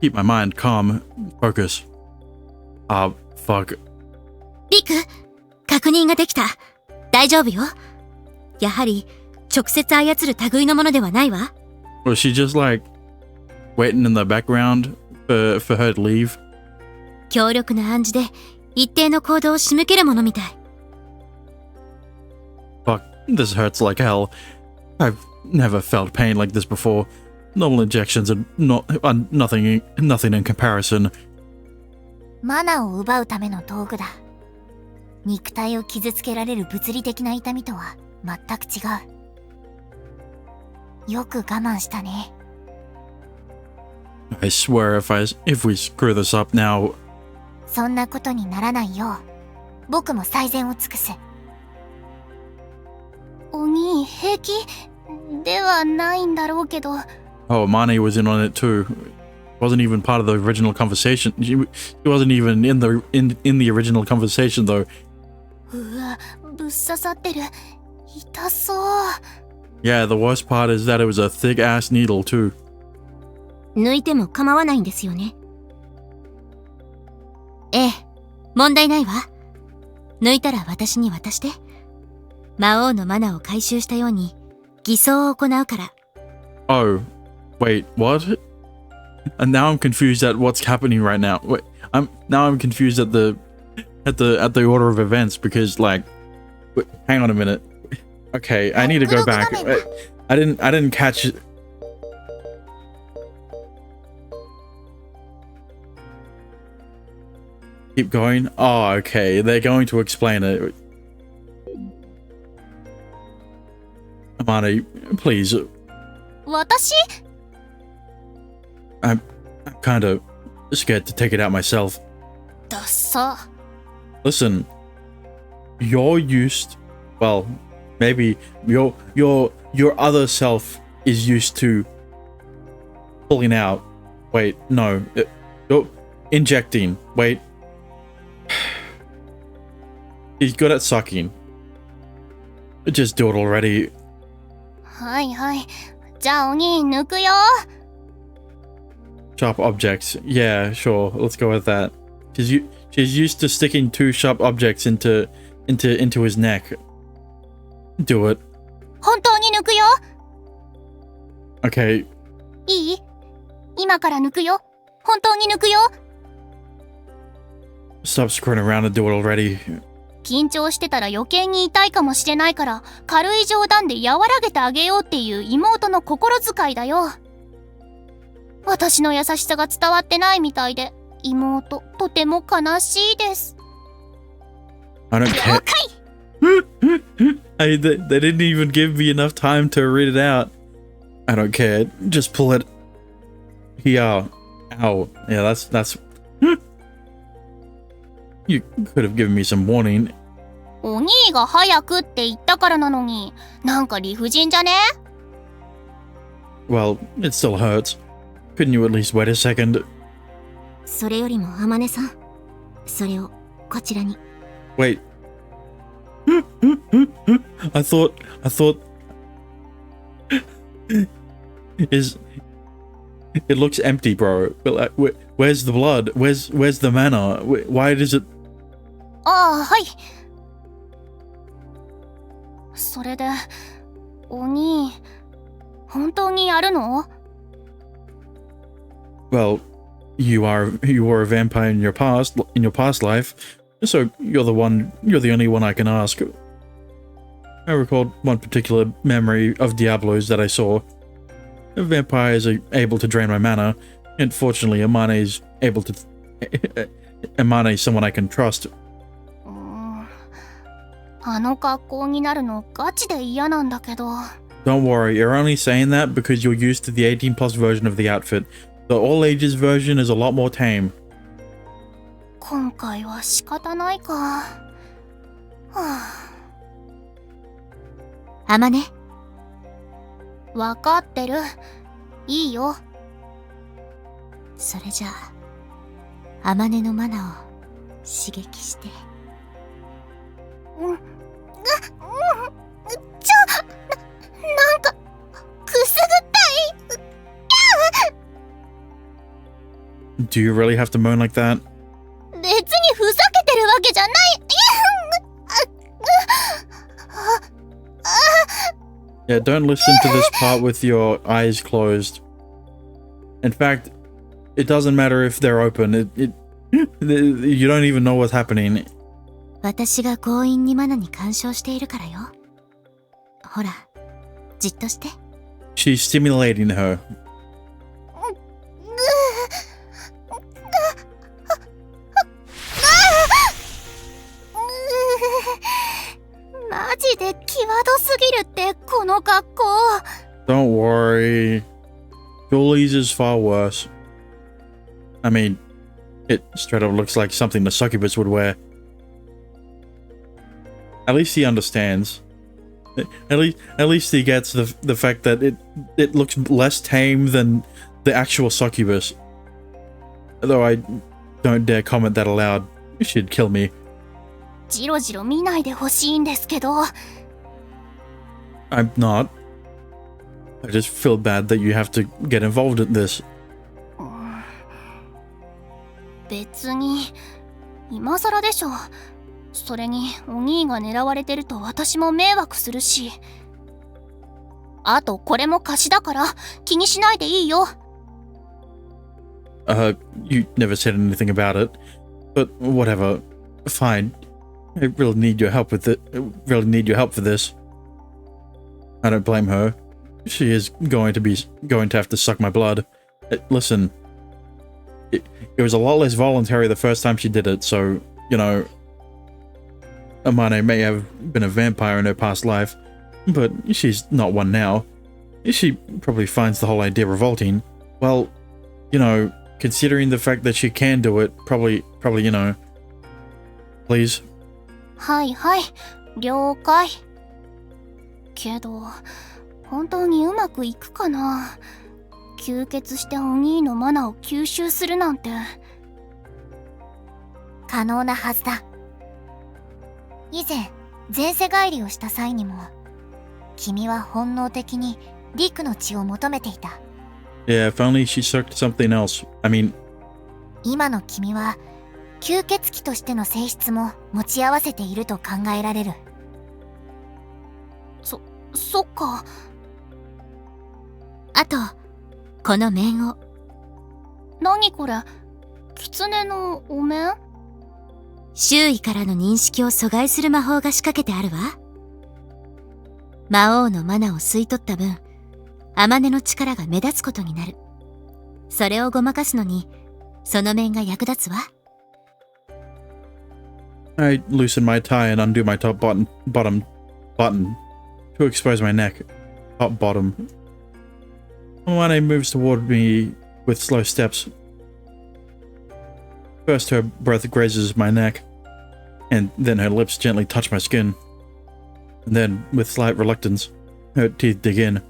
Keep my mind calm. Focus. Fuck. リク、確認ができた。大丈夫よ。やはり、直接操る類のものではないわ。Was she just like waiting in the background for her to leave? 強力な暗示で、一定の行動を仕向けるものみたい。Fuck, this hurts like hell. I've never felt pain like this before. Normal injections are nothing in comparison. マナを奪うための道具だ。肉体を傷つけられる物理的な痛みとは全く違う。よく我慢したね。I swear if we screw this up now. そんなことにならないよう、僕も最善を尽くす。お兄、平気ではないんだろうけど。Oh, Mane was in on it too. Wasn't even part of the original conversation. She wasn't even in the original conversation though. うわ、ぶっ刺さってる。痛そう。Yeah, the worst part is that it was a thick ass needle too. 抜いても構わないんですよね。ええ、問題ないわ。抜いたら私に渡して。魔王のマナを回収したように偽装を行うから。Oh, wait, what? And now I'm confused at what's happening right now. Wait, I'm confused at the order of events because like, wait, hang on a minute. Okay, I need to go back. I didn't catch it. Keep going. Oh, okay. They're going to explain it. Amane, please. 私？ I'm kind of scared to take it out myself. だっさ。Listen, you're used. Well, maybe your other self is used to pulling out. Wait, no. You're injecting. Wait. He's good at sucking. Just do it already. はいはい。じゃあお兄抜くよ。Sharp objects. Yeah, sure. Let's go with that. She's used to sticking two sharp objects into his neck. Do it. 本当に抜くよ。Okay. いい？今から抜くよ。本当に抜くよ。Stop screwing around and do it already. 緊張してたら余計に痛いかもしれないから軽い冗談で和らげてあげようっていう妹の心遣いだよ。私の優しさが伝わってないみたいで妹とても悲しいです。 I don't care. 了解。They didn't even give me enough time to read it out. I don't care. Just pull it. Here. Ow. Yeah, that's. You could have given me some warning. お兄が早くって言ったからなのになんか理不尽じゃね？ Well, it still hurts. Couldn't you at least wait a second? それよりも天音さん、それをこちらに。Wait. I thought it looks empty, bro. But like, where's the blood? Where's the mana? Why does it? ああはい。それで、お兄、本当にやるの？ Well, you were a vampire in your past life, so you're the only one I can ask. I recalled one particular memory of Diablo's that I saw. Vampires are able to drain my mana, and fortunately Amane is someone I can trust. あの格好になるのガチで嫌なんだけど。 Don't worry, you're only saying that because you're used to the 18 plus version of the outfit. The all ages version is a lot more tame. 今回は仕方ないか。はあ。あまね、わかってる。いいよ。それじゃあ、あまねのマナを刺激して。なんか、くすぐったい。 Do you really have to moan like that? 別にふざけてるわけじゃない。Yeah, don't listen to this part with your eyes closed. In fact, it doesn't matter if they're open. You don't even know what's happening. 私が強引にマナに干渉しているからよ。ほら、じっとして。She's stimulating her. マジで際どすぎるってこの格好。 Don't worry. Julie's is far worse. I mean, it straight up looks like something the succubus would wear. At least he understands. At least he gets the fact that it looks less tame than the actual succubus. Though I don't dare comment that aloud. She'd kill me. ジロジロ見ないでほしいんですけど。 I'm not. I just feel bad that you have to get involved in this. 別に今更でしょ。それにお兄が狙われてると私も迷惑するし。あとこれも貸しだから気にしないでいいよ。 You never said anything about it, but whatever. Fine. I really need your help with it. I really need your help for this. I don't blame her. She is going to have to suck my blood. Listen, it was a lot less voluntary the first time she did it, so, you know, Amane may have been a vampire in her past life, but she's not one now. She probably finds the whole idea revolting. Well, you know, considering the fact that she can do it, probably, you know. Please. はいはい、了解。けど、本当にうまくいくかな。吸血してお兄のマナを吸収するなんて。可能なはずだ。以前、前世返りをした際にも、君は本能的にリクの血を求めていた。Yeah, if only she sucked something else. I mean... 今の君は、吸血鬼としての性質も持ち合わせていると考えられる。そっか。あと、この面を。何これ？狐のお面？周囲からの認識を阻害する魔法が仕掛けてあるわ。魔王のマナを吸い取った分、茜の力が目立つことになる。それをごまかすのに、その面が役立つわ。I loosen my tie and undo my top bottom button to expose my neck. Top bottom. Amane moves toward me with slow steps. First her breath grazes my neck, and then her lips gently touch my skin. And then, with slight reluctance, her teeth dig in.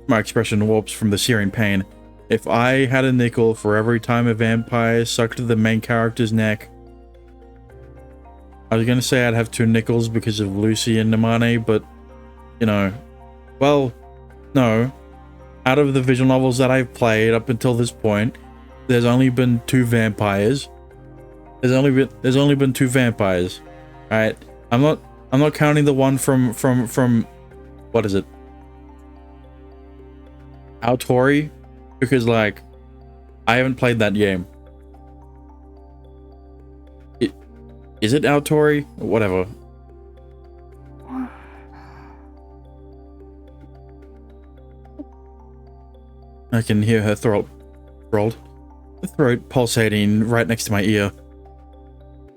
My expression warps from the searing pain. If I had a nickel for every time a vampire sucked the main character's neck... I was gonna say I'd have 2 nickels because of Lucy and Amane, but, you know... Well, no. Out of the visual novels that I've played up until this point, there's only been 2 vampires. There's only been 2 vampires, right? I'm not counting the one from what is it? Autori, because like I haven't played that game. Is it Autori? Whatever. I can hear her throat pulsating right next to my ear.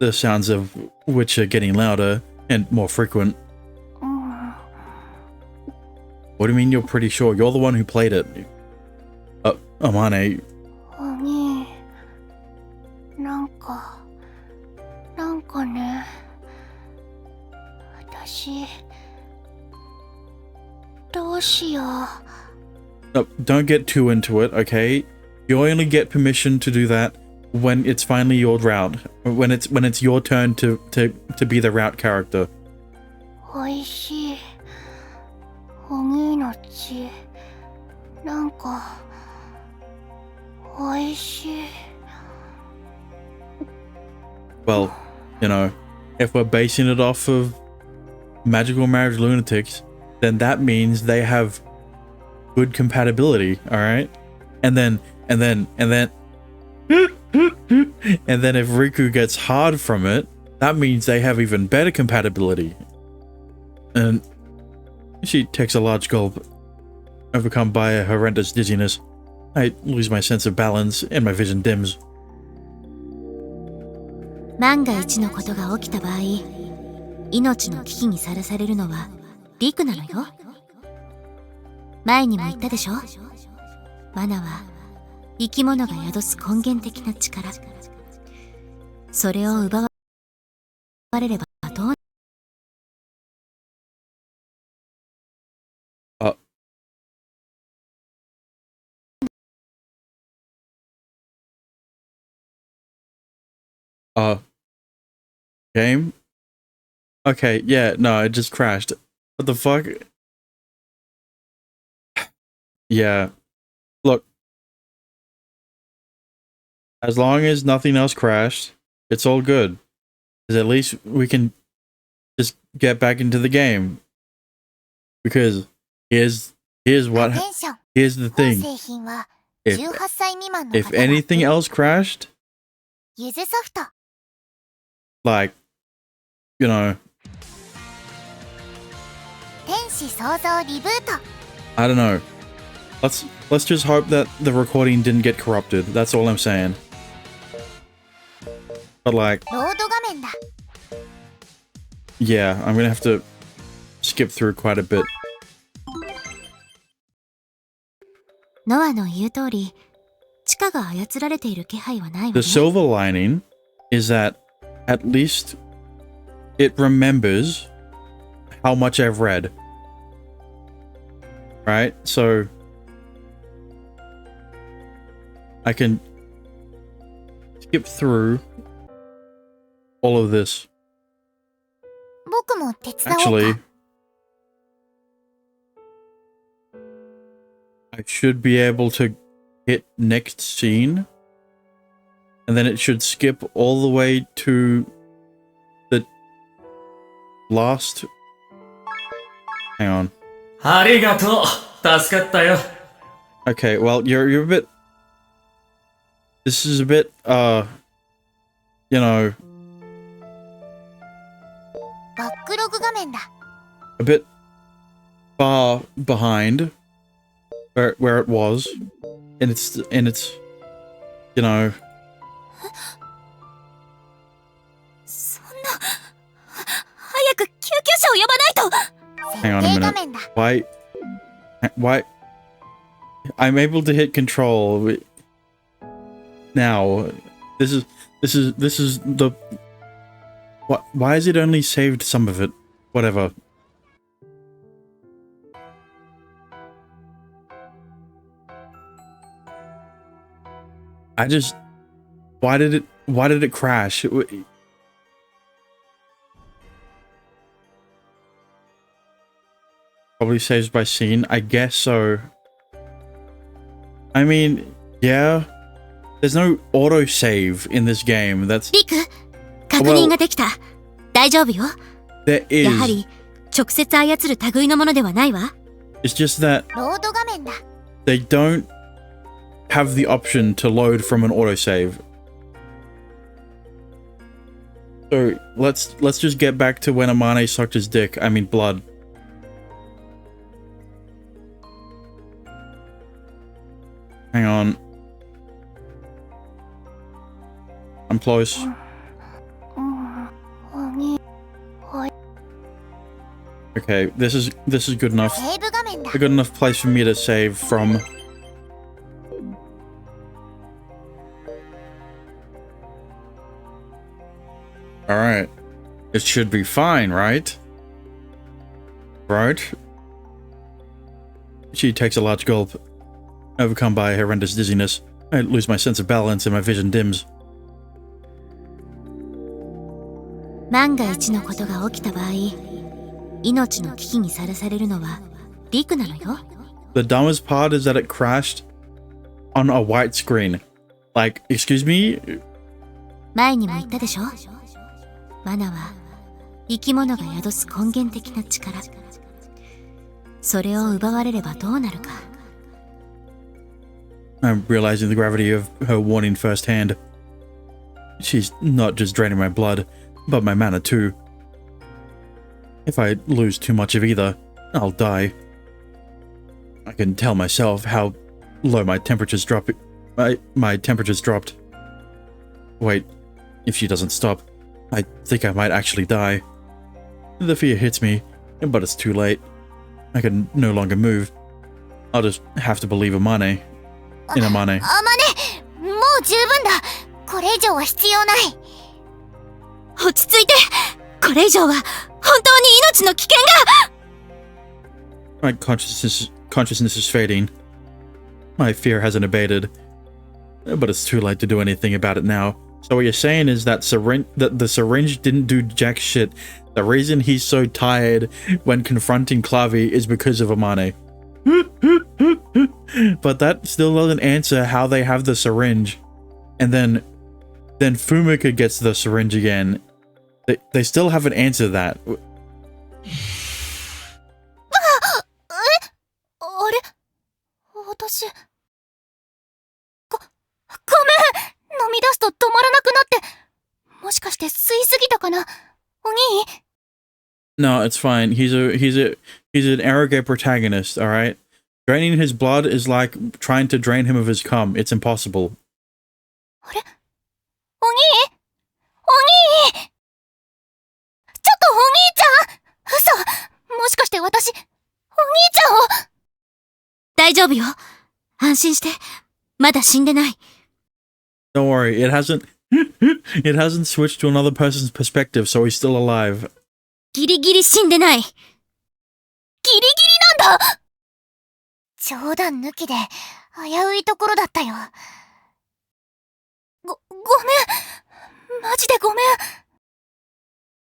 The sounds of which are getting louder and more frequent. What do you mean you're pretty sure? You're the one who played it. Amane. 兄、なんかね、私、どうしよう。No, don't get too into it, okay? You only get permission to do that when it's finally your route. When it's your turn to be the route character. おいしい。お兄の血、なんか、おいしい。Well, you know, if we're basing it off of magical marriage lunatics, then that means they have good compatibility, all right? And then and then if Riku gets hard from it, that means they have even better compatibility. And she takes a large gulp, overcome by a horrendous dizziness. I lose my sense of balance and my vision dims. 万が一のことが起きた場合、命の危機にさらされるのはリクなのよ。前にも言ったでしょ。マナは生き物が宿す根源的な力。それを奪われればどうGame? Okay, yeah, no, it just crashed. What the fuck? Yeah. Look. As long as nothing else crashed, it's all good. 'Cause at least we can just get back into the game. Because here's what here's the thing. If anything else crashed, like, you know, I don't know. Let's just hope that the recording didn't get corrupted. That's all I'm saying. But like, yeah, I'm gonna have to skip through quite a bit. ノアの言う通り、地下が操られている気配はないわ The ね。 silver lining is that at least it remembers how much I've read. Right? So I can skip through all of this. Actually, I should be able to hit next scene, and then it should skip all the way to the last. Hang on. ありがとう。助かったよ。 Okay, well, you're a bit. This is a bit, you know, a bit far behind where it was, and it's, you know. そんな、早く救急車を呼ばないと。 Hang on a minute. Why? I'm able to hit control now. This is the. What? Why is it only saved some of it? Whatever. I just. Why did it crash? Probably saves by scene. I guess so. I mean, yeah. There's no autosave in this game. That's リク、確認ができた。大丈夫よ。There やは is. り直接操る類のものではないわ。 It's just that ロード画面だ。 they don't have the option to load from an autosave. So let's just get back to when Amane sucked his dick. I mean blood. Hang on. I'm close. Okay, this is good enough. セーブ画面だ。 A good enough place for me to save from. Alright. It should be fine, right? Right? She takes a large gulp. Overcome by horrendous dizziness, I lose my sense of balance and my vision dims. 万が一のことが起きた場合、命の危機にさらされるのはリクなのよ。 The dumbest part is that it crashed on a white screen. Like, excuse me? 前にも言ったでしょ。マナは生き物が宿す根源的な力。それを奪われればどうなるか。 I'm realizing the gravity of her warning firsthand. She's not just draining my blood, but my mana too. If I lose too much of either, I'll die. I can tell myself how low my temperature's dropping. My temperature's dropped. Wait, if she doesn't stop, I think I might actually die. The fear hits me, but it's too late. I can no longer move. I'll just have to believe Amane. In Amane. あまね、もう十分だ。これ以上は必要ない。落ち着いて。これ以上は本当に命の危険が。 My consciousness is fading. My fear hasn't abated, but it's too late to do anything about it now. So what you're saying is that the syringe didn't do jack shit. The reason he's so tired when confronting Clavi is because of Amane. But that still doesn't answer how they have the syringe. And then Fumika gets the syringe again. They still haven't answered that. あれ、私。ごめん。飲み出すと止まらなくなって。もしかして吸いすぎたかな、お兄。 No, it's fine. He's an arrogant protagonist, alright? Draining his blood is like trying to drain him of his cum. It's impossible. あれ、お兄、お兄。ちょっとお兄ちゃん。嘘。もしかして私、お兄ちゃんを。大丈夫よ。安心して。まだ死んでない。 Don't worry, it hasn't switched to another person's perspective, so he's still alive. ギリギリ死んでない。ギリギリなんだ。冗談抜きで危ういところだったよ。ごめん。マジでごめん。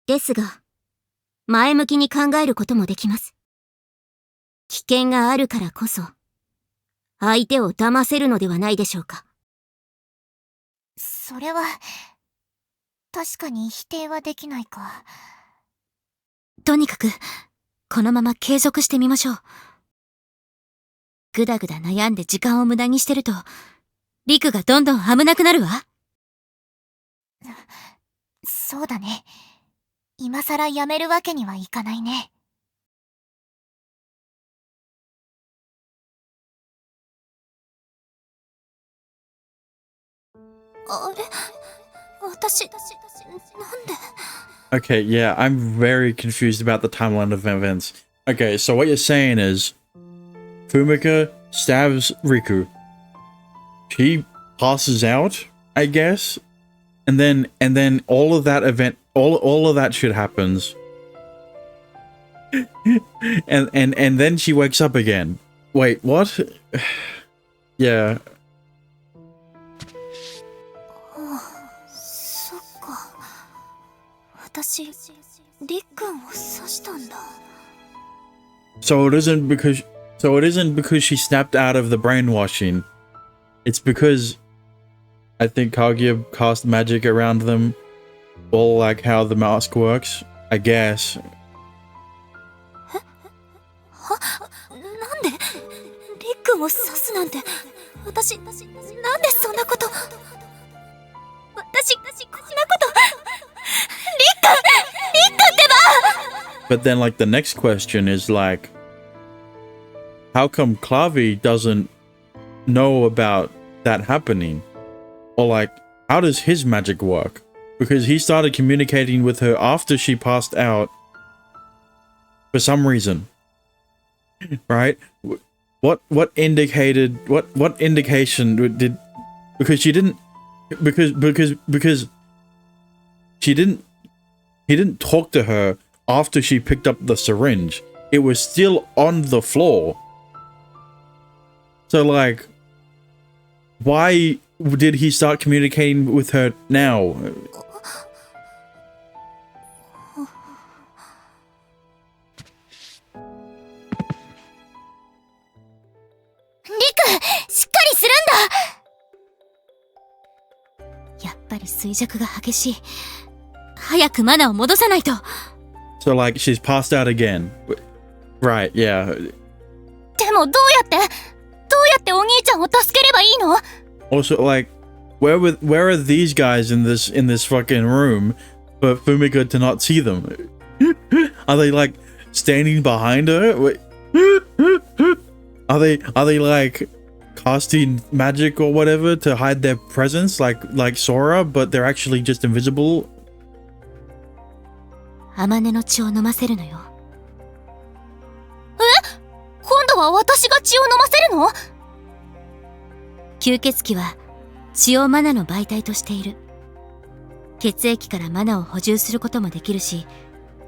ですが、前向きに考えることもできます。危険があるからこそ、相手を騙せるのではないでしょうか。それは、確かに否定はできないか。とにかく、このまま継続してみましょう。ぐだぐだ悩んで時間を無駄にしてると、リクがどんどん危なくなるわ。そうだね。今さらやめるわけにはいかないね。あれ？私、なんで？ Okay, yeah, I'm very confused about the timeline of events. Okay, so what you're saying is Fumika stabs Riku. She passes out, I guess, and then all of that event, all of that shit happens, and then she wakes up again. Wait, what? Yeah. そっか。私、りっくんを刺したんだ。So it isn't because she snapped out of the brainwashing. It's because I think Kaguya cast magic around them, all like how the mask works. I guess. なんでリックを刺すなんて、私なんでそんなこと、私こんなこと、リックってば。 But then, like, the next question is, like, how come Clavi doesn't know about that happening? Or, like, how does his magic work? Because he started communicating with her after she passed out for some reason. Right? What indication did, because she didn't, because she didn't, he didn't talk to her after she picked up the syringe. It was still on the floor. So, like, why did he start communicating with her now? しっかりするんだ。やっぱり衰弱が激しい。早くマナを戻さないと。 So, like, she's passed out again. Right, yeah. でもどうやってお兄ちゃんを助ければいいの？ Also, like, where are these guys in this fucking room for Fumika to not see them? Are they, like, standing behind her? Wait. Are they like casting magic or whatever to hide their presence, like Sora, but they're actually just invisible? アマネの血を飲ませるのよ。今度は私が血を飲ませるの？吸血鬼は血をマナの媒体としている。血液からマナを補充することもできるし、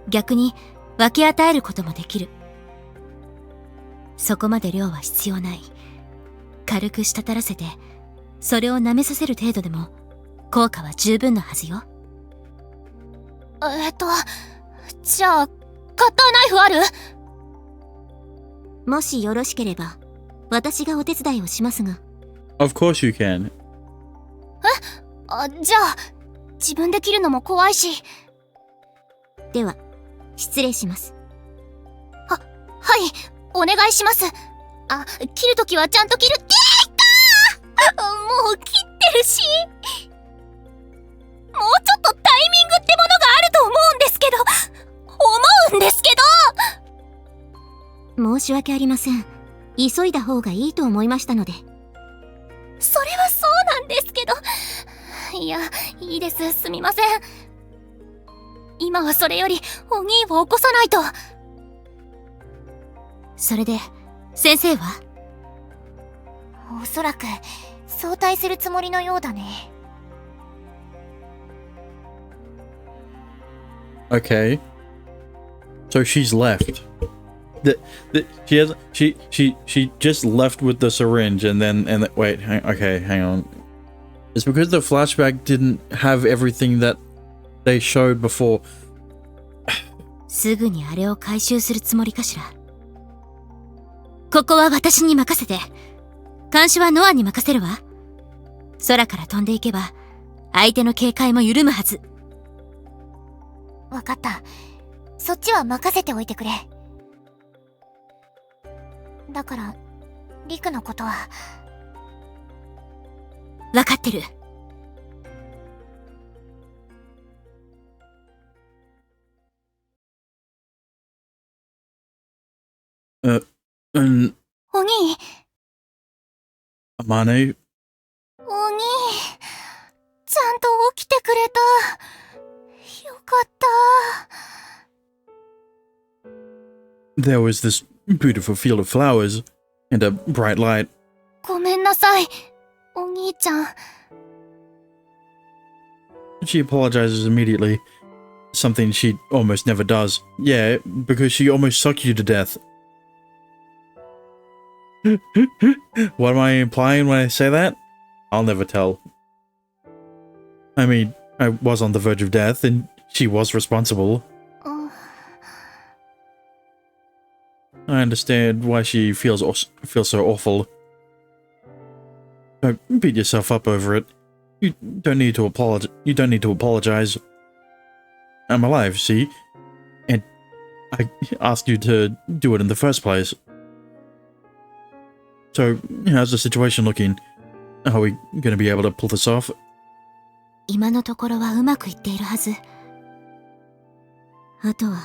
逆に分け与えることもできる。そこまで量は必要ない。軽く滴らせて、それを舐めさせる程度でも効果は十分なはずよ。じゃあ、カッターナイフある？もしよろしければ、私がお手伝いをしますが。Of course you can. じゃあ、自分で切るのも怖いし。では、失礼します。はい、お願いします。切るときはちゃんと切る。もう切ってるし。もうちょっとタイミングってものがあると思うんですけど。申し訳ありません。急いだ方がいいと思いましたので。それはそうなんですけど。いや、いいです。すみません。今はそれよりお兄を起こさないと。それで、先生は？おそらく早退するつもりのようだね。Okay. So she's left. She just left with the syringe and then wait, hang on. It's because the flashback didn't have everything that they showed before. すぐにあれを回収するつもりかしら。ここは私に任せて。監視はノアに任せるわ。空から飛んでいけば、相手の警戒も緩むはず。わかった。そっちは任せておいてくれ。だから、リクのことは。わかってる。お兄。Amane? お兄。ちゃんと起きてくれた。よかった。There was this beautiful field of flowers and a bright light. ごめんなさい、お兄ちゃん。She apologizes immediately. Something she almost never does. Yeah, because she almost sucked you to death. What am I implying when I say that? I'll never tell. I mean, I was on the verge of death, and she was responsible. I understand why she feels so awful. Don't beat yourself up over it. You don't need to apologize. I'm alive, see? I asked you to do it in the first place. So, how's the situation looking? Are we gonna be able to pull this off? 今のところはうまくいっているはず。あとは、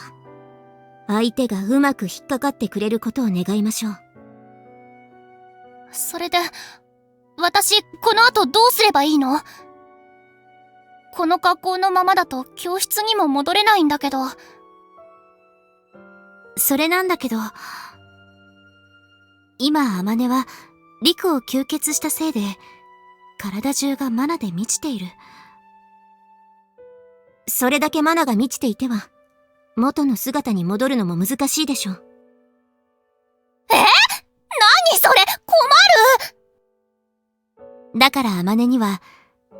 相手がうまく引っかかってくれることを願いましょう。それで、私、この後どうすればいいの？この格好のままだと教室にも戻れないんだけど。それなんだけど、今、天音は、陸を吸血したせいで、体中がマナで満ちている。それだけマナが満ちていては、元の姿に戻るのも難しいでしょう。何それ、困る！だから天音には、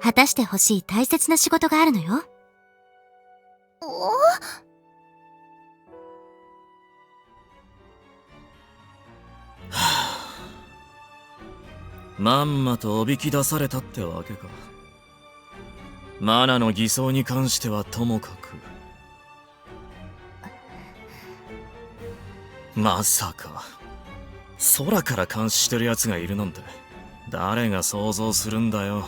果たしてほしい大切な仕事があるのよ。まんまとおびき出されたってわけか。マナの偽装に関してはともかく。まさか空から監視してる奴がいるなんて誰が想像するんだよ。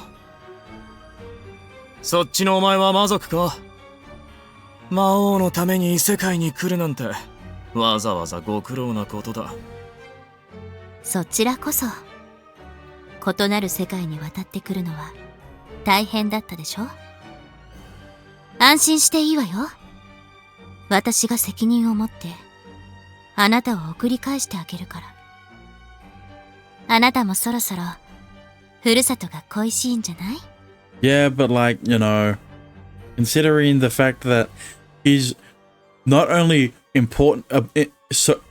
そっちのお前は魔族か？魔王のために異世界に来るなんてわざわざご苦労なことだ。そちらこそ異なる世界に渡ってくるのは大変だったでしょ？安心していいわよ。私が責任を持ってあなたを送り返してあげるから。あなたもそろそろふるさとが恋しいんじゃない？ Yeah, but like, you know, considering the fact that he's not only important,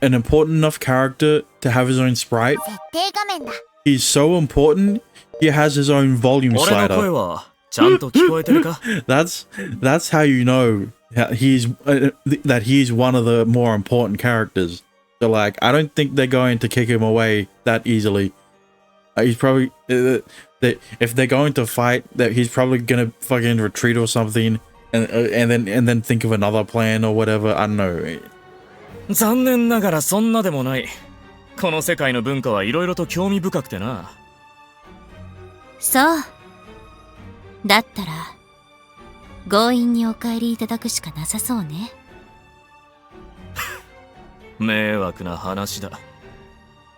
an important enough character to have his own sprite, 設定画面だ。 he's so important, he has his own volume 俺の声 slider. はちゃんと聞こえてるか？ That's how you know that he's one of the more important characters. So like, I don't think they're going to kick him away that easily. He's probably if they're going to fight, that he's probably gonna fucking retreat or something, and then think of another plan or whatever. I don't know. 残念ながらそんなでもない。この世界の文化はいろいろと興味深くてな。そう。だったら強引にお帰りいただくしかなさそうね。迷惑な話だ。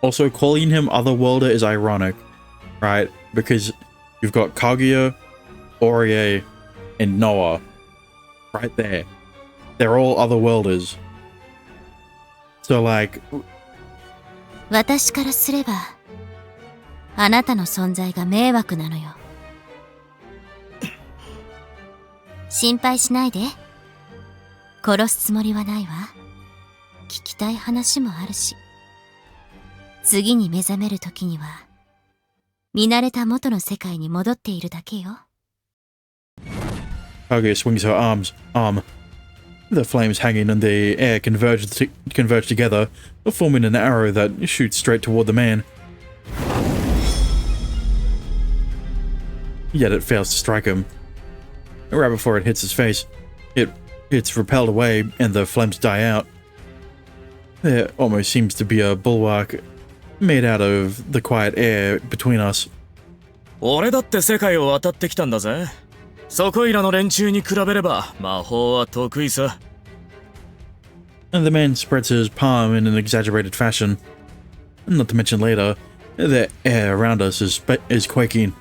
Also, calling him Otherworlder is ironic, right? Because you've got Kaguya, Orie, and Noah right there. They're all Otherworlders. So like, 私からすればあなたの存在が迷惑なのよ。心配しないで。殺すつもりはないわ。聞きたい話もあるし。次に目覚める時には見慣れた元の世界に戻っているだけよ。 Kaguya swings her arm. The flames hanging in the air converge together, forming an arrow that shoots straight toward the man. Yet it fails to strike him. Right before it hits his face, it's repelled away and the flames die out. There almost seems to be a bulwark made out of the quiet air between us. 俺だって世界を渡ってきたんだぜ。そこいらの連中に比べれば魔法は得意さ。And the man spreads his palm in an exaggerated fashion. Not to mention later, the air around us is quaking.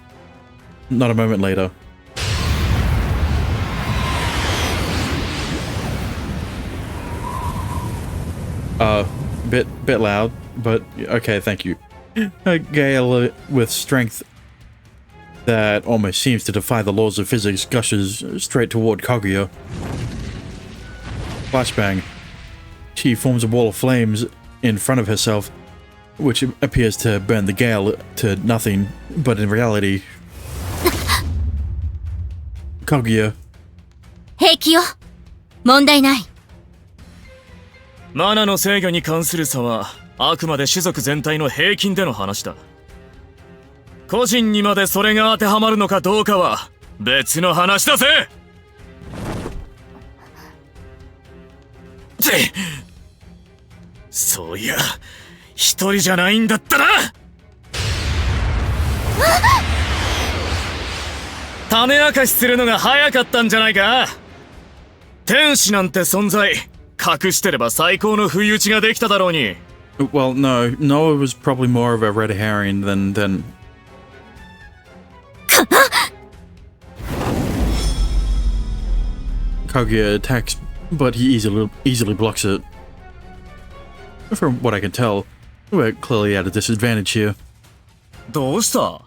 Not a moment later. Bit loud, but okay, thank you. A gale with strength that almost seems to defy the laws of physics gushes straight toward Kaguya. Flashbang. She forms a wall of flames in front of herself, which appears to burn the gale to nothing, but in reality... Kaguya. 平気よ。問題ない。マナの制御に関する差はあくまで種族全体の平均での話だ。個人にまでそれが当てはまるのかどうかは別の話だぜ。そういや、一人じゃないんだったな。種明かしするのが早かったんじゃないか。天使なんて存在隠してれば最高の不意打ちができただろうに。Well, no, Noah was probably more of a red herring than. Kaguya attacks, but he easily blocks it. From what I can tell, we're clearly at a disadvantage here. どうした？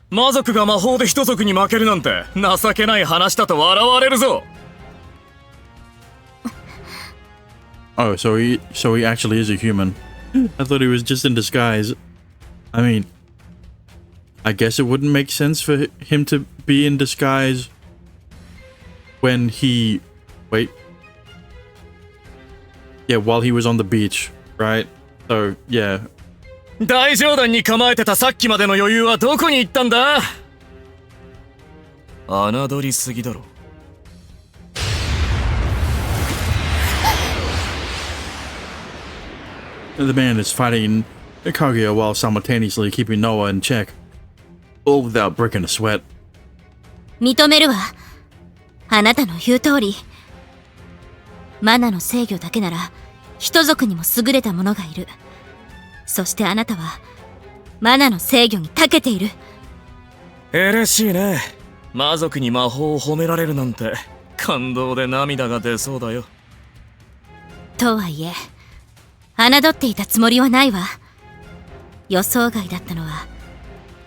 魔族が魔法で人族に負けるなんて情けない話だと笑われるぞ。Oh, so he actually is a human. I thought he was just in disguise. I mean, I guess it wouldn't make sense for him to be in disguise when he... Wait. Yeah, while he was on the beach, right? So, yeah. 大冗談に構えてたさっきまでの余裕はどこに行ったんだ？侮りすぎだろ。The man is fighting Kaguya while simultaneously keeping Noah in check. All without breaking a sweat. 認めるわ。あなたの言う通り。マナの制御だけなら、人族にも優れた者がいる。そしてあなたは、マナの制御に長けている。嬉しいね。魔族に魔法を褒められるなんて、感動で涙が出そうだよ。とはいえ、侮っていたつもりはないわ。予想外だったのは、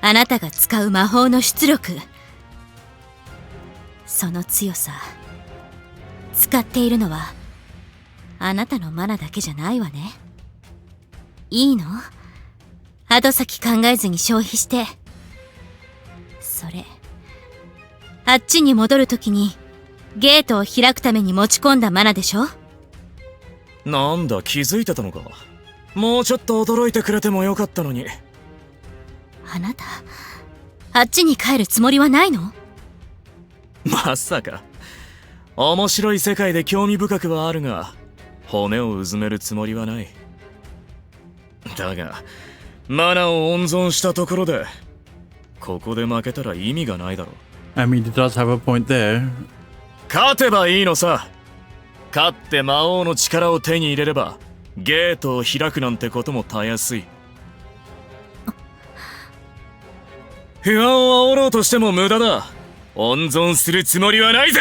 あなたが使う魔法の出力。その強さ、使っているのは、あなたのマナだけじゃないわね。いいの？後先考えずに消費して。それ、あっちに戻るときに、ゲートを開くために持ち込んだマナでしょ？なんだ、気づいてたのか。もうちょっと驚いてくれてもよかったのに。あなた、あっちに帰るつもりはないの？まさか。面白い世界で興味深くはあるが、骨をうずめるつもりはない。だが、マナを温存したところで、ここで負けたら意味がないだろう。I mean, he does have a point there. 勝てばいいのさ。勝って魔王の力を手に入れれば、ゲートを開くなんてこともたやすい。不安を煽ろうとしても無駄だ。温存するつもりはないぜ。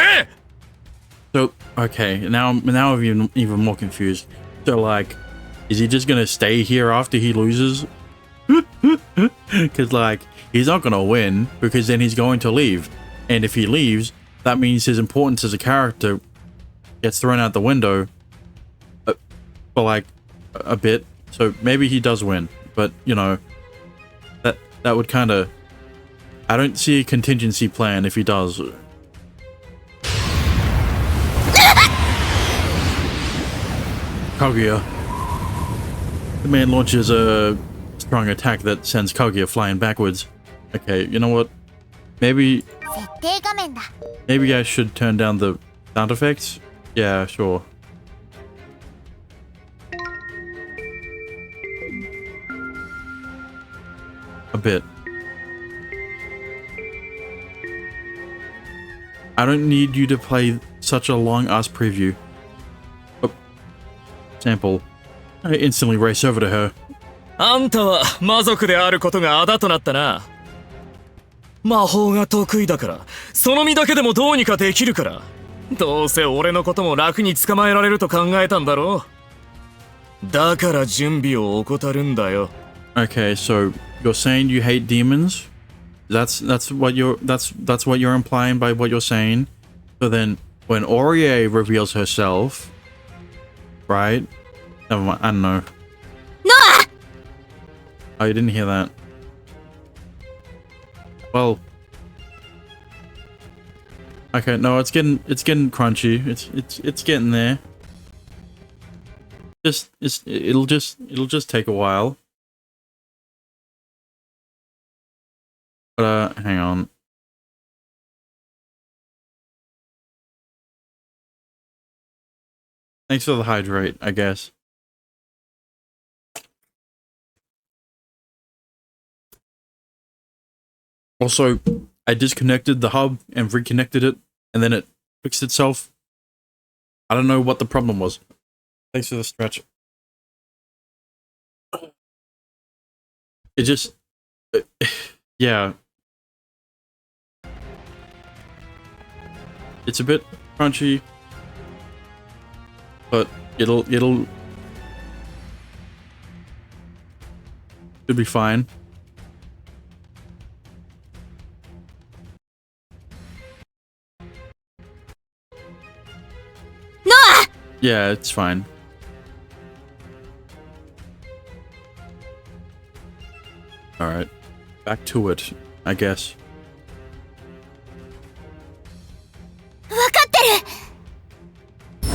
So, okay, now I'm even more confused. So, like, is he just gonna stay here after he loses? Because, like, he's not gonna win, because then he's going to leave. And if he leaves, that means his importance as a character gets thrown out the window for, like, a bit. So maybe he does win. But, you know, that would kind of... I don't see a contingency plan if he does. Kaguya. The man launches a strong attack that sends Kaguya flying backwards. Okay, you know what? Maybe I should turn down the sound effects? Yeah, sure. A bit. I don't need you to play such a long-ass preview. Oh. Sample. I instantly race over to her. あんたは魔族であることがあだとなったな。魔法が得意だから、その身だけでもどうにかできるから。どうせ俺のことも楽に捕まえられると考えたんだろう。だから準備を怠るんだよ。Okay, so you're saying you hate demons? That's what you're implying by what you're saying. So then when Aurie reveals herself, right? Never mind, I don't know. Noah! Oh, you didn't hear that. Well, okay, no, it's getting crunchy. It's getting there. It'll just take a while. But hang on. Thanks for the hydrate, I guess. Also, I disconnected the hub and reconnected it, and then it fixed itself. I don't know what the problem was. Thanks for the stretch. It just... yeah. It's a bit crunchy, but it'll should be fine. Noah! Yeah, it's fine. Alright. Back to it, I guess. わかってる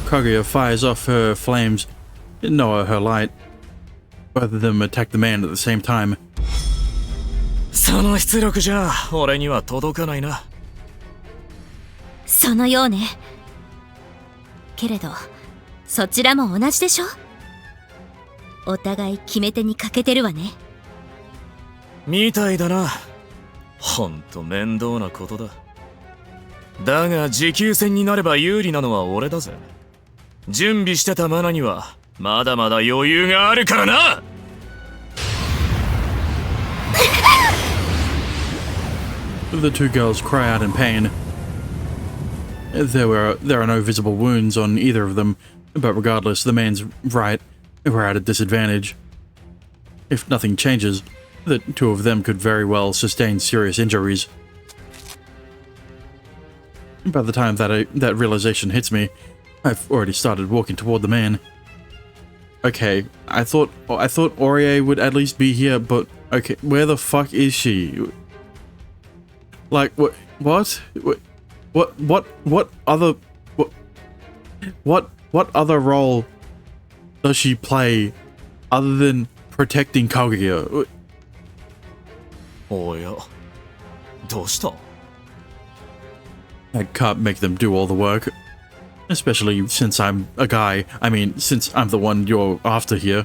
Kaguya fires off her flames, Noah her light. Both of them attack the man at the same time. その出力じゃ俺には届かないな。そのようね。けれど、そちらも同じでしょ？お互い決め手に欠けてるわね。みたいだな。ほんと面倒なことだ。だが持久戦になれば有利なのは俺だぜ。準備してたマナにはまだまだ余裕があるからな。The two girls cry out in pain. There are no visible wounds on either of them, but regardless, the man's right. We're at a disadvantage. If nothing changes, the two of them could very well sustain serious injuries. By the time that realization hits me, I've already started walking toward the man. Okay, I thought Orie would at least be here, but okay, where the fuck is she? Like what other role does she play other than protecting Kaguya? おや、どうした？ I can't make them do all the work. Especially since I'm a guy. I mean, since I'm the one you're after here.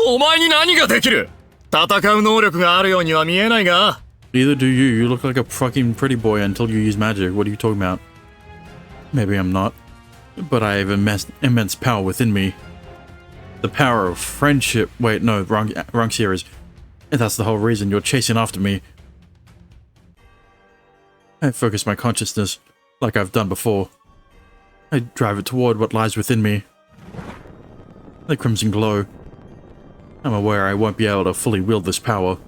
お前に何ができる？戦う能力があるようには見えないが。 Neither do you. You look like a fucking pretty boy until you use magic. What are you talking about? Maybe I'm not. But I have immense power within me. The power of friendship. Wait, no, wrong series. And that's the whole reason you're chasing after me. I focus my consciousness, like I've done before. I drive it toward what lies within me. The crimson glow. I'm aware I won't be able to fully wield this power.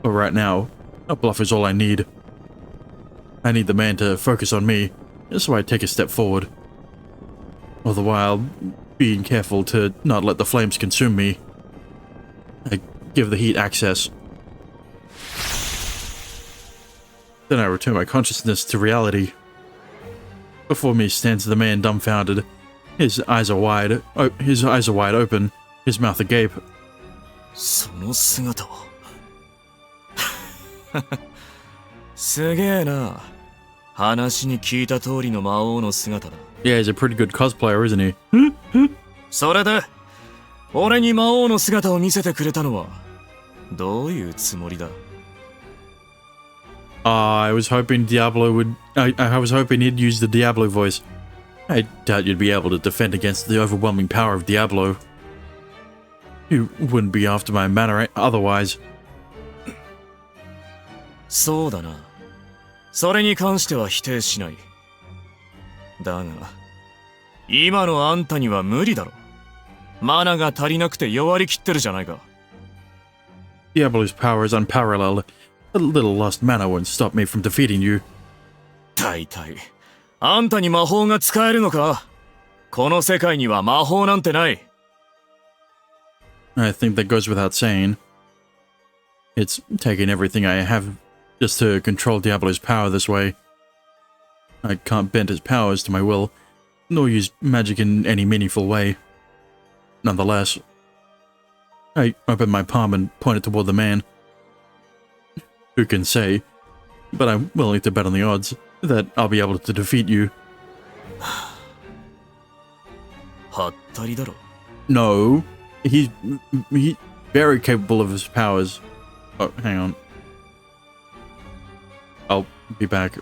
But right now, a bluff is all I need. I need the man to focus on me, so I take a step forward. All the while, being careful to not let the flames consume me. I give the heat access. Then I return my consciousness to reality. Before me stands the man dumbfounded. His eyes are wide open, his mouth agape. その姿はすげえな。話に聞いた通りの魔王の姿だ。Yeah, he's a pretty good cosplayer, isn't he? それで俺に魔王の姿を見せてくれたのはどういうつもりだ？ I was hoping Diablo would... I was hoping he'd use the Diablo voice. I doubt you'd be able to defend against the overwhelming power of Diablo. You wouldn't be after my mana otherwise. そうだな。それに関しては否定しない。だが、今のあんたには無理だろ。マナが足りなくて弱りきってるじゃないか。Diablo's power is unparalleled. A little lost mana won't stop me from defeating you. 大体、あんたに魔法が使えるのか？この世界には魔法なんてない。I think that goes without saying. It's taking everything I have just to control Diablo's power this way. I can't bend his powers to my will, nor use magic in any meaningful way. Nonetheless, I open my palm and point it toward the man. Who can say, but I'm willing to bet on the odds that I'll be able to defeat you. はったりだろ。No, he's very capable of his powers. Oh, hang on. I'll be back.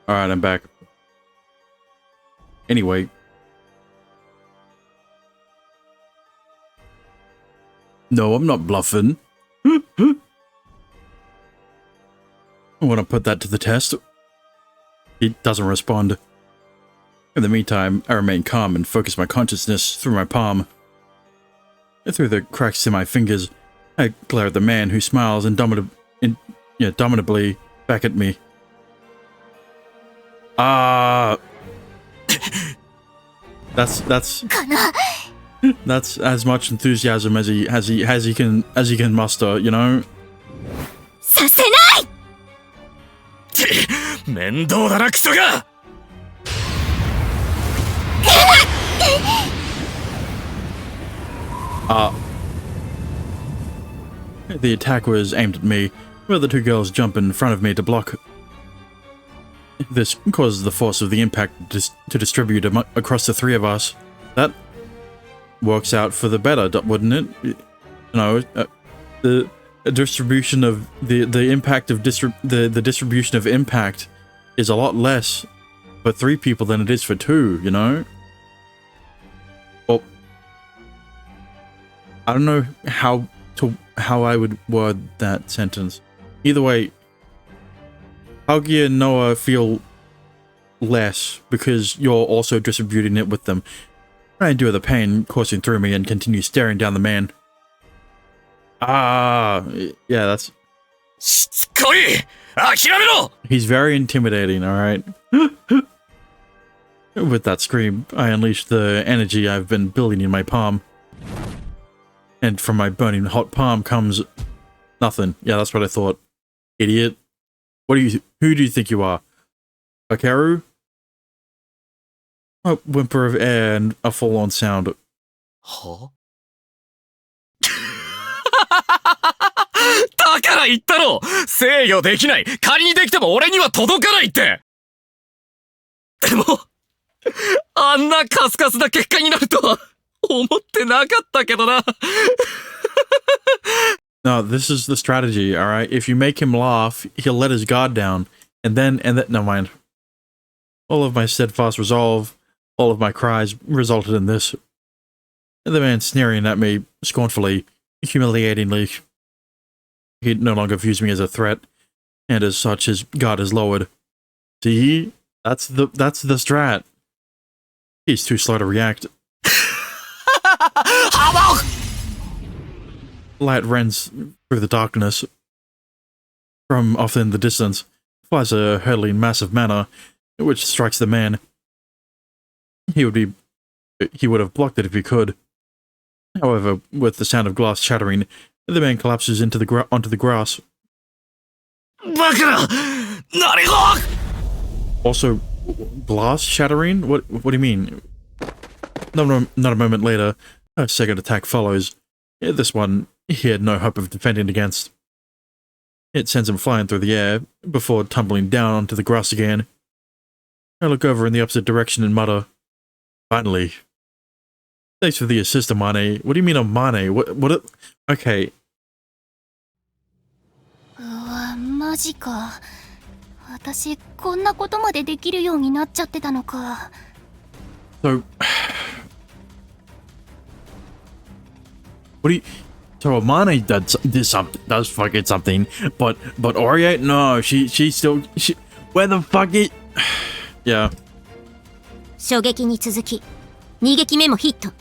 Alright, I'm back. Anyway. No, I'm not bluffing. I want to put that to the test. He doesn't respond. In the meantime, I remain calm and focus my consciousness through my palm. Through the cracks in my fingers, I glare at the man who smiles indomitably back at me. That's as much enthusiasm as he can muster, you know. させない面倒だなクソが。The attack was aimed at me, where the two girls jump in front of me to block. This causes the force of the impact to distribute across the three of us. That works out for the better, wouldn't it? You know, the distribution of the impact of the distribution of impact is a lot less for 3 people than it is for 2. You know. Well, I don't know how I would word that sentence. Either way, Huggy and Noah feel less because you're also distributing it with them. I endure the pain coursing through me and continue staring down the man. Yeah, that's... しつこい！諦めろ！ He's very intimidating, alright? With that scream, I unleash the energy I've been building in my palm. And from my burning hot palm comes... nothing. Yeah, that's what I thought. Idiot. Who do you think you are? Akeru? A whimper of air and a full-on sound. はだから言ったろ制御できない仮にできても俺には届かないってでもあんなカスカスな結果になるとは思ってなかったけどな No, this is the strategy, alright? If you make him laugh, he'll let his guard down. And then, never mind. All of my steadfast resolve All of my cries resulted in this. The man sneering at me scornfully, humiliatingly. He no longer views me as a threat, and as such his guard is lowered. See? That's the strat. He's too slow to react. Light rends through the darkness. From off in the distance flies a hurtling mass of mana, which strikes the man. He would have blocked it if he could. However, with the sound of glass shattering, the man collapses onto the grass. Also, glass shattering? What do you mean? Not a moment later, a second attack follows. This one he had no hope of defending against. It sends him flying through the air, before tumbling down onto the grass again. I look over in the opposite direction and mutter, "Finally. Thanks for the assist, Amane." What do you mean, Amane? Okay. うわ、マジか。私、こんなことまでできるようになっちゃってたのか。So, what do you... So Amane does fucking something, but Oria, no, she where the fuck is... Yeah. 初撃に続き、2撃目もヒット。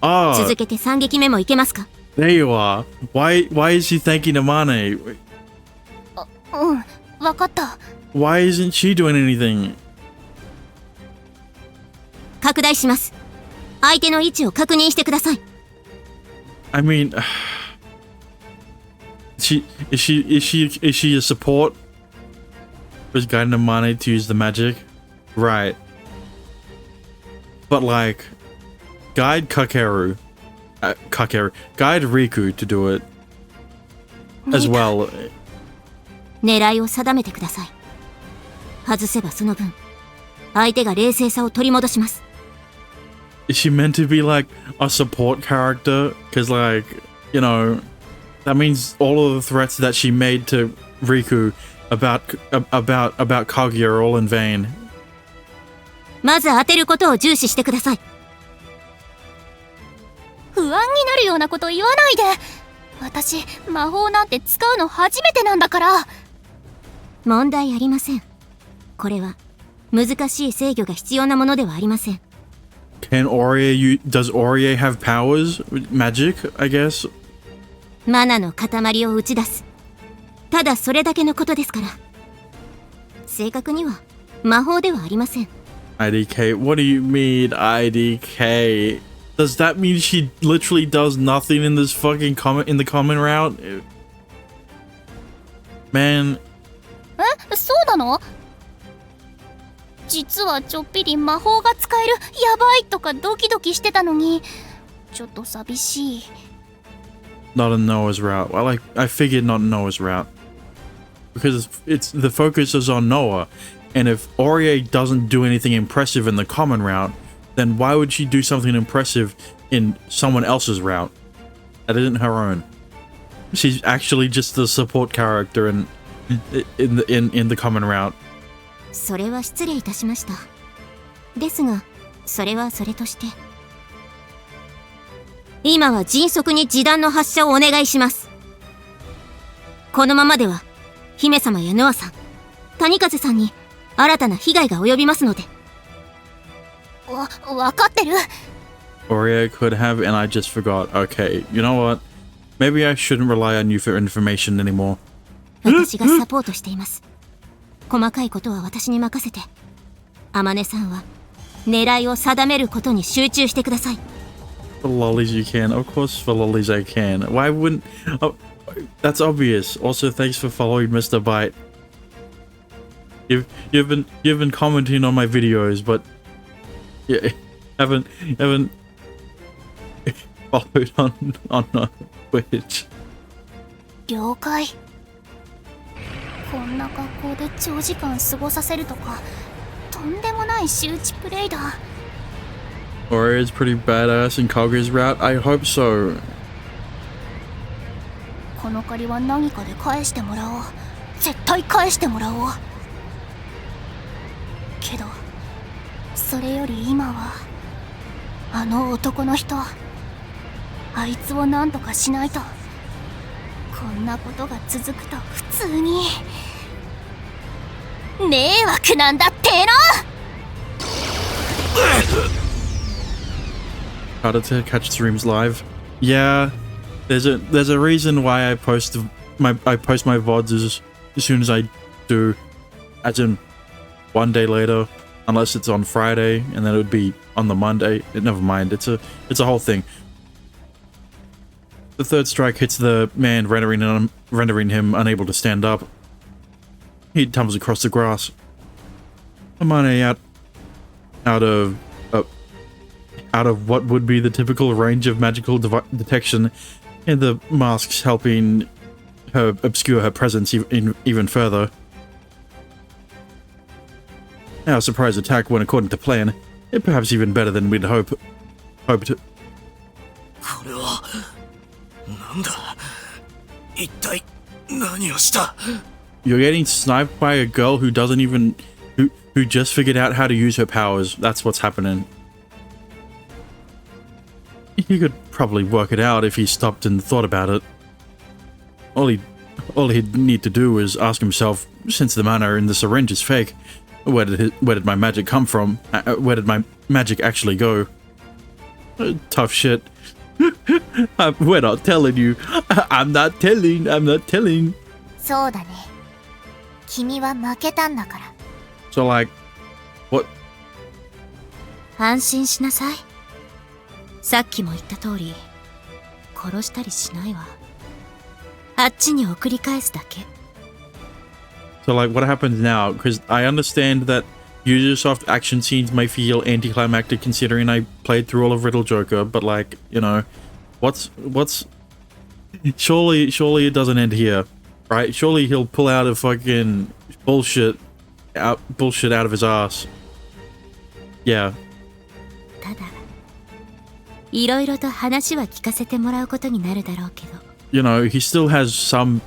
Ah, 続けて3撃目もいけますか？ there you are. Why is she thanking Amane? うん、わかった。Why isn't she doing anything? 拡大します。相手の位置を確認してください。I mean, is she a support? Was guiding Amane to use the magic? Right. But like, guide Kakeru, guide Riku to do it as well. 狙いを定めてください。外せばその分、相手が冷静さを取り戻します。Is she meant to be like a support character? Because like, you know, that means all of the threats that she made to Riku about Kaguya are all in vain. まず当てることを重視してください。不安になるようなこと言わないで。私、魔法なんて使うの初めてなんだから。問題ありません。これは難しい制御が必要なものではありません。Does Oria have powers? Magic, I guess? マナの塊を打ち出す。ただそれだけのことですから。正確には魔法ではありません。IDK, what do you mean IDK? Does that mean she literally does nothing in this fucking in the common route? Man. そうなの？実はちょっぴり魔法が使えるやばいとかドキドキしてたのに、ちょっと寂しい。Not a Noah's route. I figured not Noah's route. Because it's the focus is on Noah. And if Orie doesn't do anything impressive in the common route, then why would she do something impressive in someone else's route? That isn't her own. She's actually just the support character in the common route. それは失礼いたしました。ですが、それはそれとして。今は迅速に示弾の発射をお願いします。このままでは、姫様やノアさん、谷風さんに新たな被害が及びますので。わかってる。Oria could have, and I just forgot. Okay, you know what? Maybe I shouldn't rely on you for information anymore. 私がサポートしています。細かいことは私に任せて、天音さんは狙いを定めることに集中してください。For lollies you can. Of course for lollies I can. Why wouldn't... Oh, that's obvious. Also, thanks for following Mr. Bite. You've been commenting on my videos, but yeah, haven't followed on Twitch. 了解。こんな学校で長時間過ごさせるとか、とんでもない周知プレイだ。Oria is pretty badass in Kaguya's route. I hope so. この借りは何かで返してもらおう。絶対返してもらおう。けど、それより今はあの男の人、あいつを何とかしないと。こんなことが続くと普通に迷惑なんだっての。 Harder to catch streams live. Yeah, there's a reason why I post my VODs as soon as I do, as in one day later, unless it's on Friday, and then it would be on the Monday. Never mind, it's a whole thing. The third strike hits the man, rendering him unable to stand up. He tumbles across the grass. Amane out of what would be the typical range of magical detection, and the masks helping her obscure her presence even further. Our surprise attack went according to plan, and perhaps even better than we'd hoped. これはなんだ。一体何をした。 You're getting sniped by a girl who doesn't even who just figured out how to use her powers. That's what's happening. He could probably work it out if he stopped and thought about it. All he'd need to do is ask himself, since the mana in the syringe is fake, where did my magic come from? Where did my magic actually go? Tough shit. We're not telling you. I'm not telling. そうだね。君は負けたんだから。 So like, what? 安心しなさい。さっきも言った通り、殺したりしないわ。あっちに送り返すだけ。 So like, what happens now? Because I understand that Ubisoft action scenes may feel anticlimactic considering I played through all of Riddle Joker, but like, you know, what's surely it doesn't end here, right? Surely he'll pull out a fucking bullshit out of his ass. Yeah. ただ、いろいろと話は聞かせてもらうことになるだろうけど。You know, he still has some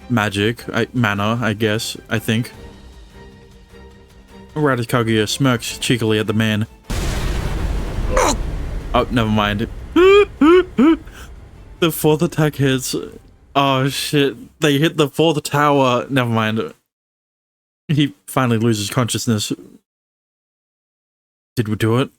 magic, mana, I guess, I think. Right as Kaguya smirks cheekily at the man. Oh, never mind. The fourth attack hits. Oh shit, they hit the fourth tower. Never mind. He finally loses consciousness. Did we do it?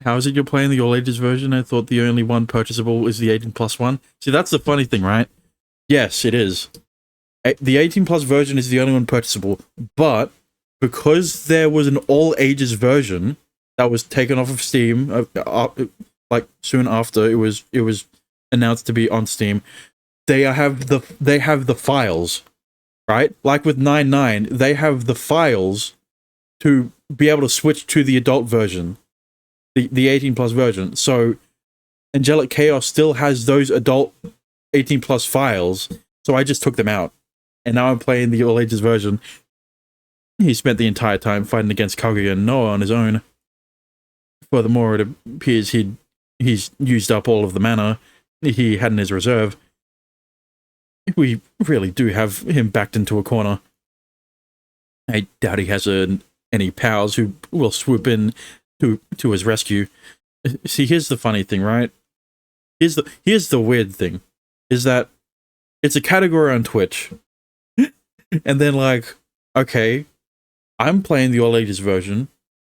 How is it you're playing the All Ages version? I thought the only one purchasable is the 18+ one. See, that's the funny thing, right? Yes, it is. The 18+ version is the only one purchasable, but because there was an All Ages version that was taken off of Steam, like soon after it was announced to be on Steam, they have the files, right? Like with 9.9, they have the files to be able to switch to the adult version. The 18+ version. So Angelic Chaos still has those adult 18+ files. So I just took them out. And now I'm playing the All Ages version. He spent the entire time fighting against Kaguya and Noah on his own. Furthermore, it appears he's used up all of the mana he had in his reserve. We really do have him backed into a corner. I doubt he has any pals who will swoop in to his rescue. See, here's the funny thing, right? Here's the weird thing, is that it's a category on Twitch, and then like, okay, I'm playing the All Ages version,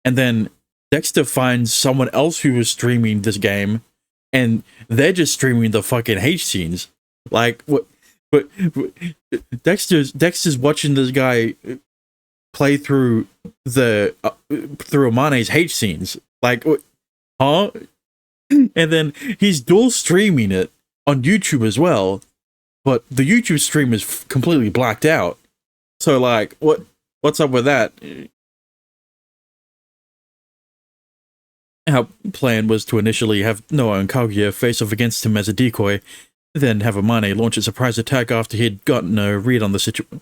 and then Dexter finds someone else who was streaming this game, and they're just streaming the fucking H scenes. Like, what? But Dexter's watching this guy play through through Amane's H scenes, like, huh? And then he's dual streaming it on YouTube as well, but the YouTube stream is completely blacked out. So like, what's up with that? Our plan was to initially have Noah and Kaguya face off against him as a decoy, then have Amane launch a surprise attack after he'd gotten a read on the situation.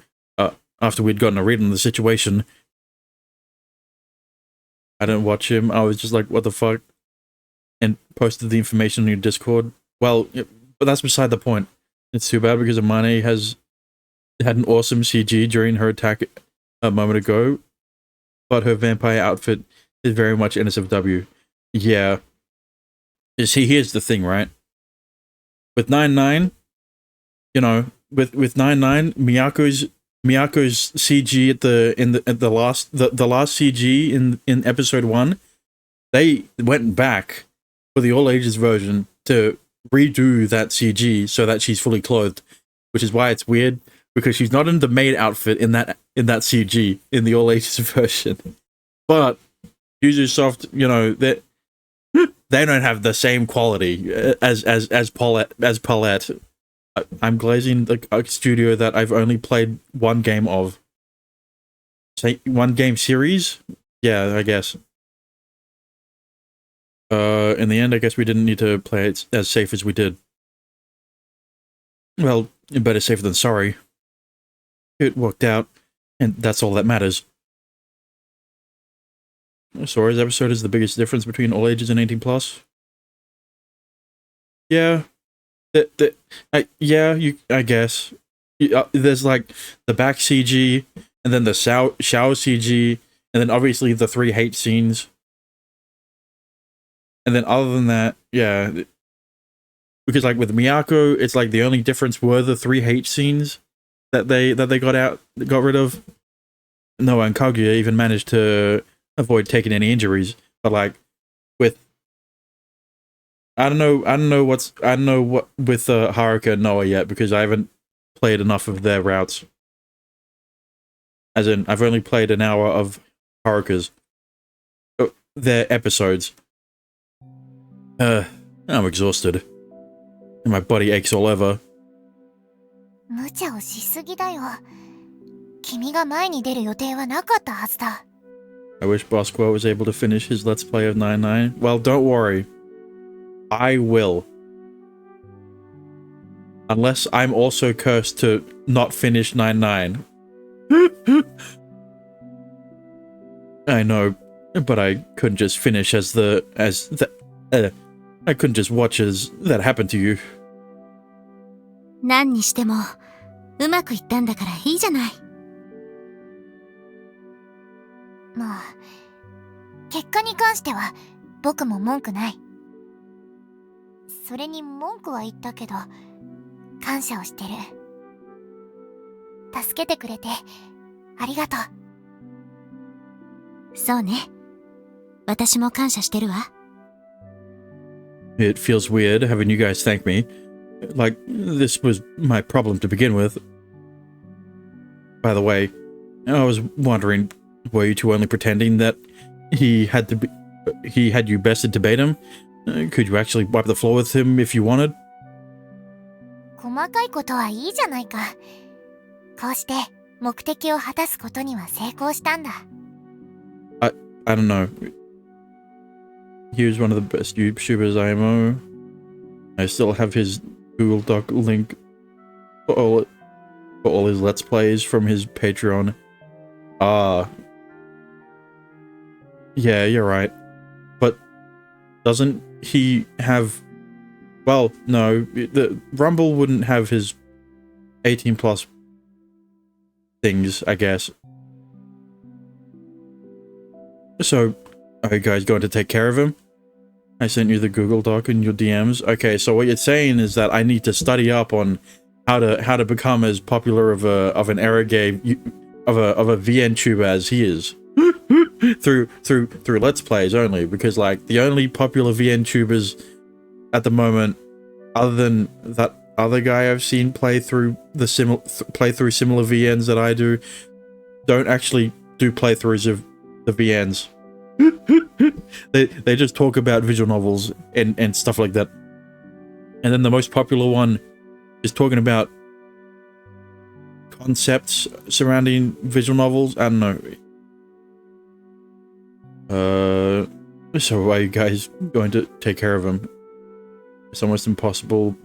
I didn't watch him. I was just like, what the fuck? And posted the information in your Discord. Well, but that's beside the point. It's too bad because Amane has had an awesome CG during her attack a moment ago, but her vampire outfit is very much NSFW. Yeah. See, here's the thing, right? With 9-9, you know, with 9-9, Miyako's CG at the last CG in episode 1, they went back for the all ages version to redo that CG so that she's fully clothed, which is why it's weird, because she's not in the maid outfit in that CG in the all ages version. But Ubisoft, you know, they don't have the same quality as Paulette. I'm glazing a studio that I've only played one game of. Say one game series? Yeah, I guess. In the end, I guess we didn't need to play it as safe as we did. Well, better safe than sorry. It worked out, and that's all that matters. Sora's episode is the biggest difference between all ages and 18+. Yeah. I guess. There's like the back CG, and then the shower CG, and then obviously the 3 hate scenes. And then other than that, yeah. Because like with Miyako, it's like the only difference were the 3 hate scenes that they got rid of. No, and Kaguya even managed to avoid taking any injuries. But like with I don't know what with Haruka and Noah yet, because I haven't played enough of their routes. As in, I've only played an hour of Haruka's their episodes. I'm exhausted. And my body aches all over. 無茶をしすぎだよ。君が前に出る予定はなかったはずだ。I wish Bosco was able to finish his Let's Play of 9-9. Well, don't worry. I will. Unless I'm also cursed to not finish 9-9. I know, but I couldn't just finish I couldn't just watch as that happened to you. 何にしてもうまくいったんだからいいじゃない。まあ、結果に関しては僕も文句ない。それに文句は言ったけど、感謝をしてる。助けてくれてありがとう。そうね。私も感謝してるわ。It feels weird having you guys thank me. Like, this was my problem to begin with. By the way, I was wondering, were you two only pretending that he had you bested to bait him? Could you actually wipe the floor with him if you wanted? 細かいことはいいじゃないか。こうして目的を果たすことには成功したんだ。I don't know. He was one of the best YouTubers I know. I still have his Google Doc link for all his Let's Plays from his Patreon. Yeah, you're right. But doesn't he have... Well, no, the Rumble wouldn't have his 18+ things, I guess. So, are you guys going to take care of him? I sent you the Google Doc in your DMs. Okay, so what you're saying is that I need to study up on how to become as popular of an era game of a VN tuber as he is. through Let's Plays only, because like the only popular VN tubers at the moment, other than that other guy I've seen play through similar VNs that I do, don't actually do playthroughs of the VNs. They just talk about visual novels and stuff like that. And then the most popular one is talking about concepts surrounding visual novels. I don't know. So are you guys going to take care of him? It's almost impossible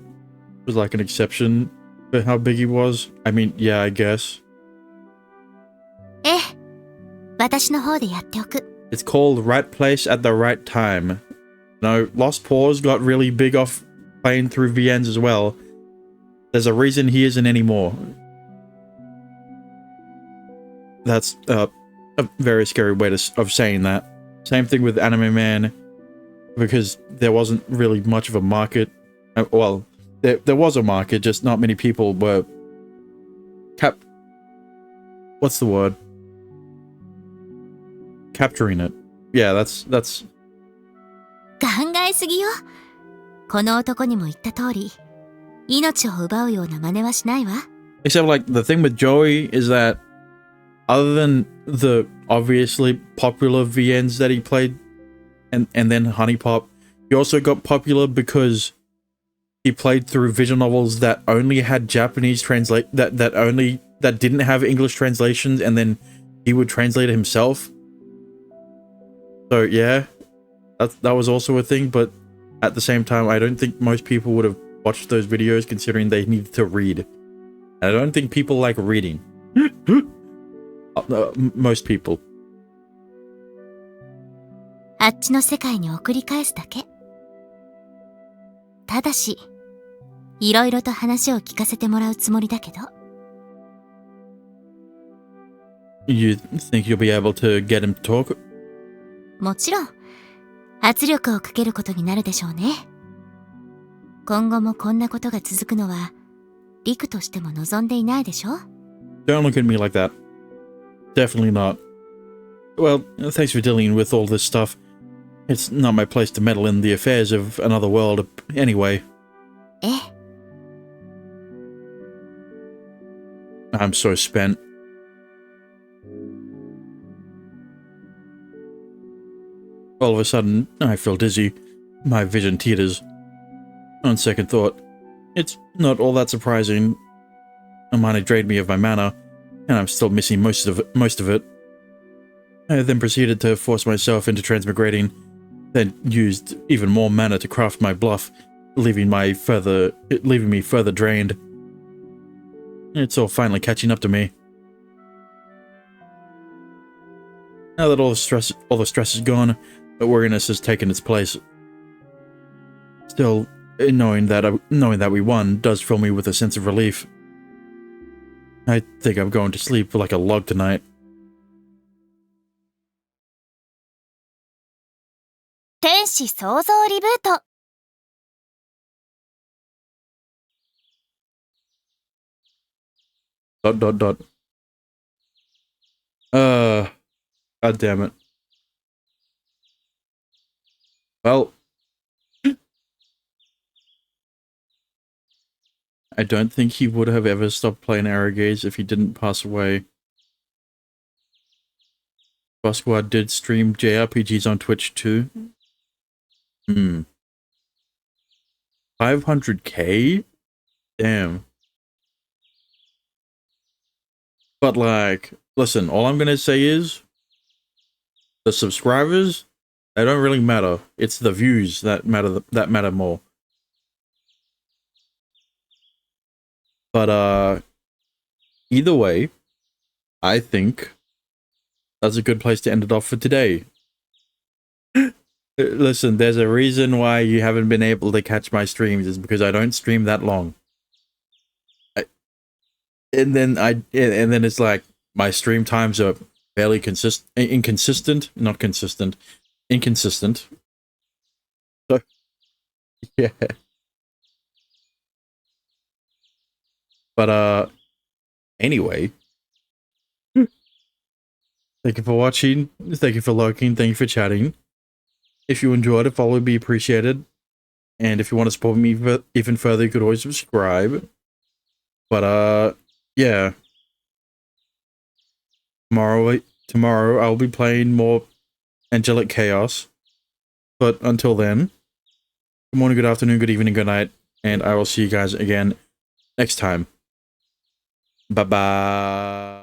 was like an exception for how big he was. I mean, yeah, I guess. ええ、私の方でやっておく。It's called Right Place at the Right Time. No, Lost Paws got really big off playing through VNs as well. There's a reason he isn't anymore. that's a very scary way of saying that. Same thing with Anime Man, because there wasn't really much of a market. Well, there was a market, just not many people were what's the word? Capturing it. Yeah, that's 考えすぎよ。この男にも言った通り、命を奪うような真似はしないわ。except like the thing with Joey is that other than the obviously popular VNs that he played and then Honey Pop, he also got popular because he played through visual novels that only had Japanese that didn't have English translations, and then he would translate it himself. So yeah, that was also a thing, but at the same time, I don't think most people would have watched those videos considering they needed to read. I don't think people like reading. Most people. あっちの世界に送り返すだけ。ただし、いろいろと話を聞かせてもらうつもりだけど。You think you'll be able to get him to talk? もちろん、圧力をかけることになるでしょうね。今後もこんなことが続くのは、リクとしても望んでいないでしょ？ Don't look at me like that. Definitely not. Well, thanks for dealing with all this stuff. It's not my place to meddle in the affairs of another world anyway. ええ。I'm so spent. All of a sudden, I feel dizzy. My vision teeters. On second thought, it's not all that surprising. Amana drained me of my mana, and I'm still missing most of it. I then proceeded to force myself into transmigrating, then used even more mana to craft my bluff, leaving me further drained. It's all finally catching up to me. Now that all the stress is gone, the weariness has taken its place. Still, knowing that we won does fill me with a sense of relief. I think I'm going to sleep like a log tonight. 天使創造リブート。... God damn it. Well, I don't think he would have ever stopped playing Arrogaze if he didn't pass away. Boss Squad did stream JRPGs on Twitch too. 500k? Damn. But like, listen, all I'm gonna say is the subscribers, they don't really matter. It's the views that matter more. But either way, I think that's a good place to end it off for today. Listen, there's a reason why you haven't been able to catch my streams, is because I don't stream that long. And then it's like my stream times are fairly inconsistent. So yeah. But anyway, thank you for watching. Thank you for lurking. Thank you for chatting. If you enjoyed it, follow would be appreciated. And if you want to support me even further, you could always subscribe. But yeah. Tomorrow I'll be playing more Angelic Chaos. But until then, good morning, good afternoon, good evening, good night, and I will see you guys again next time. Bye-bye.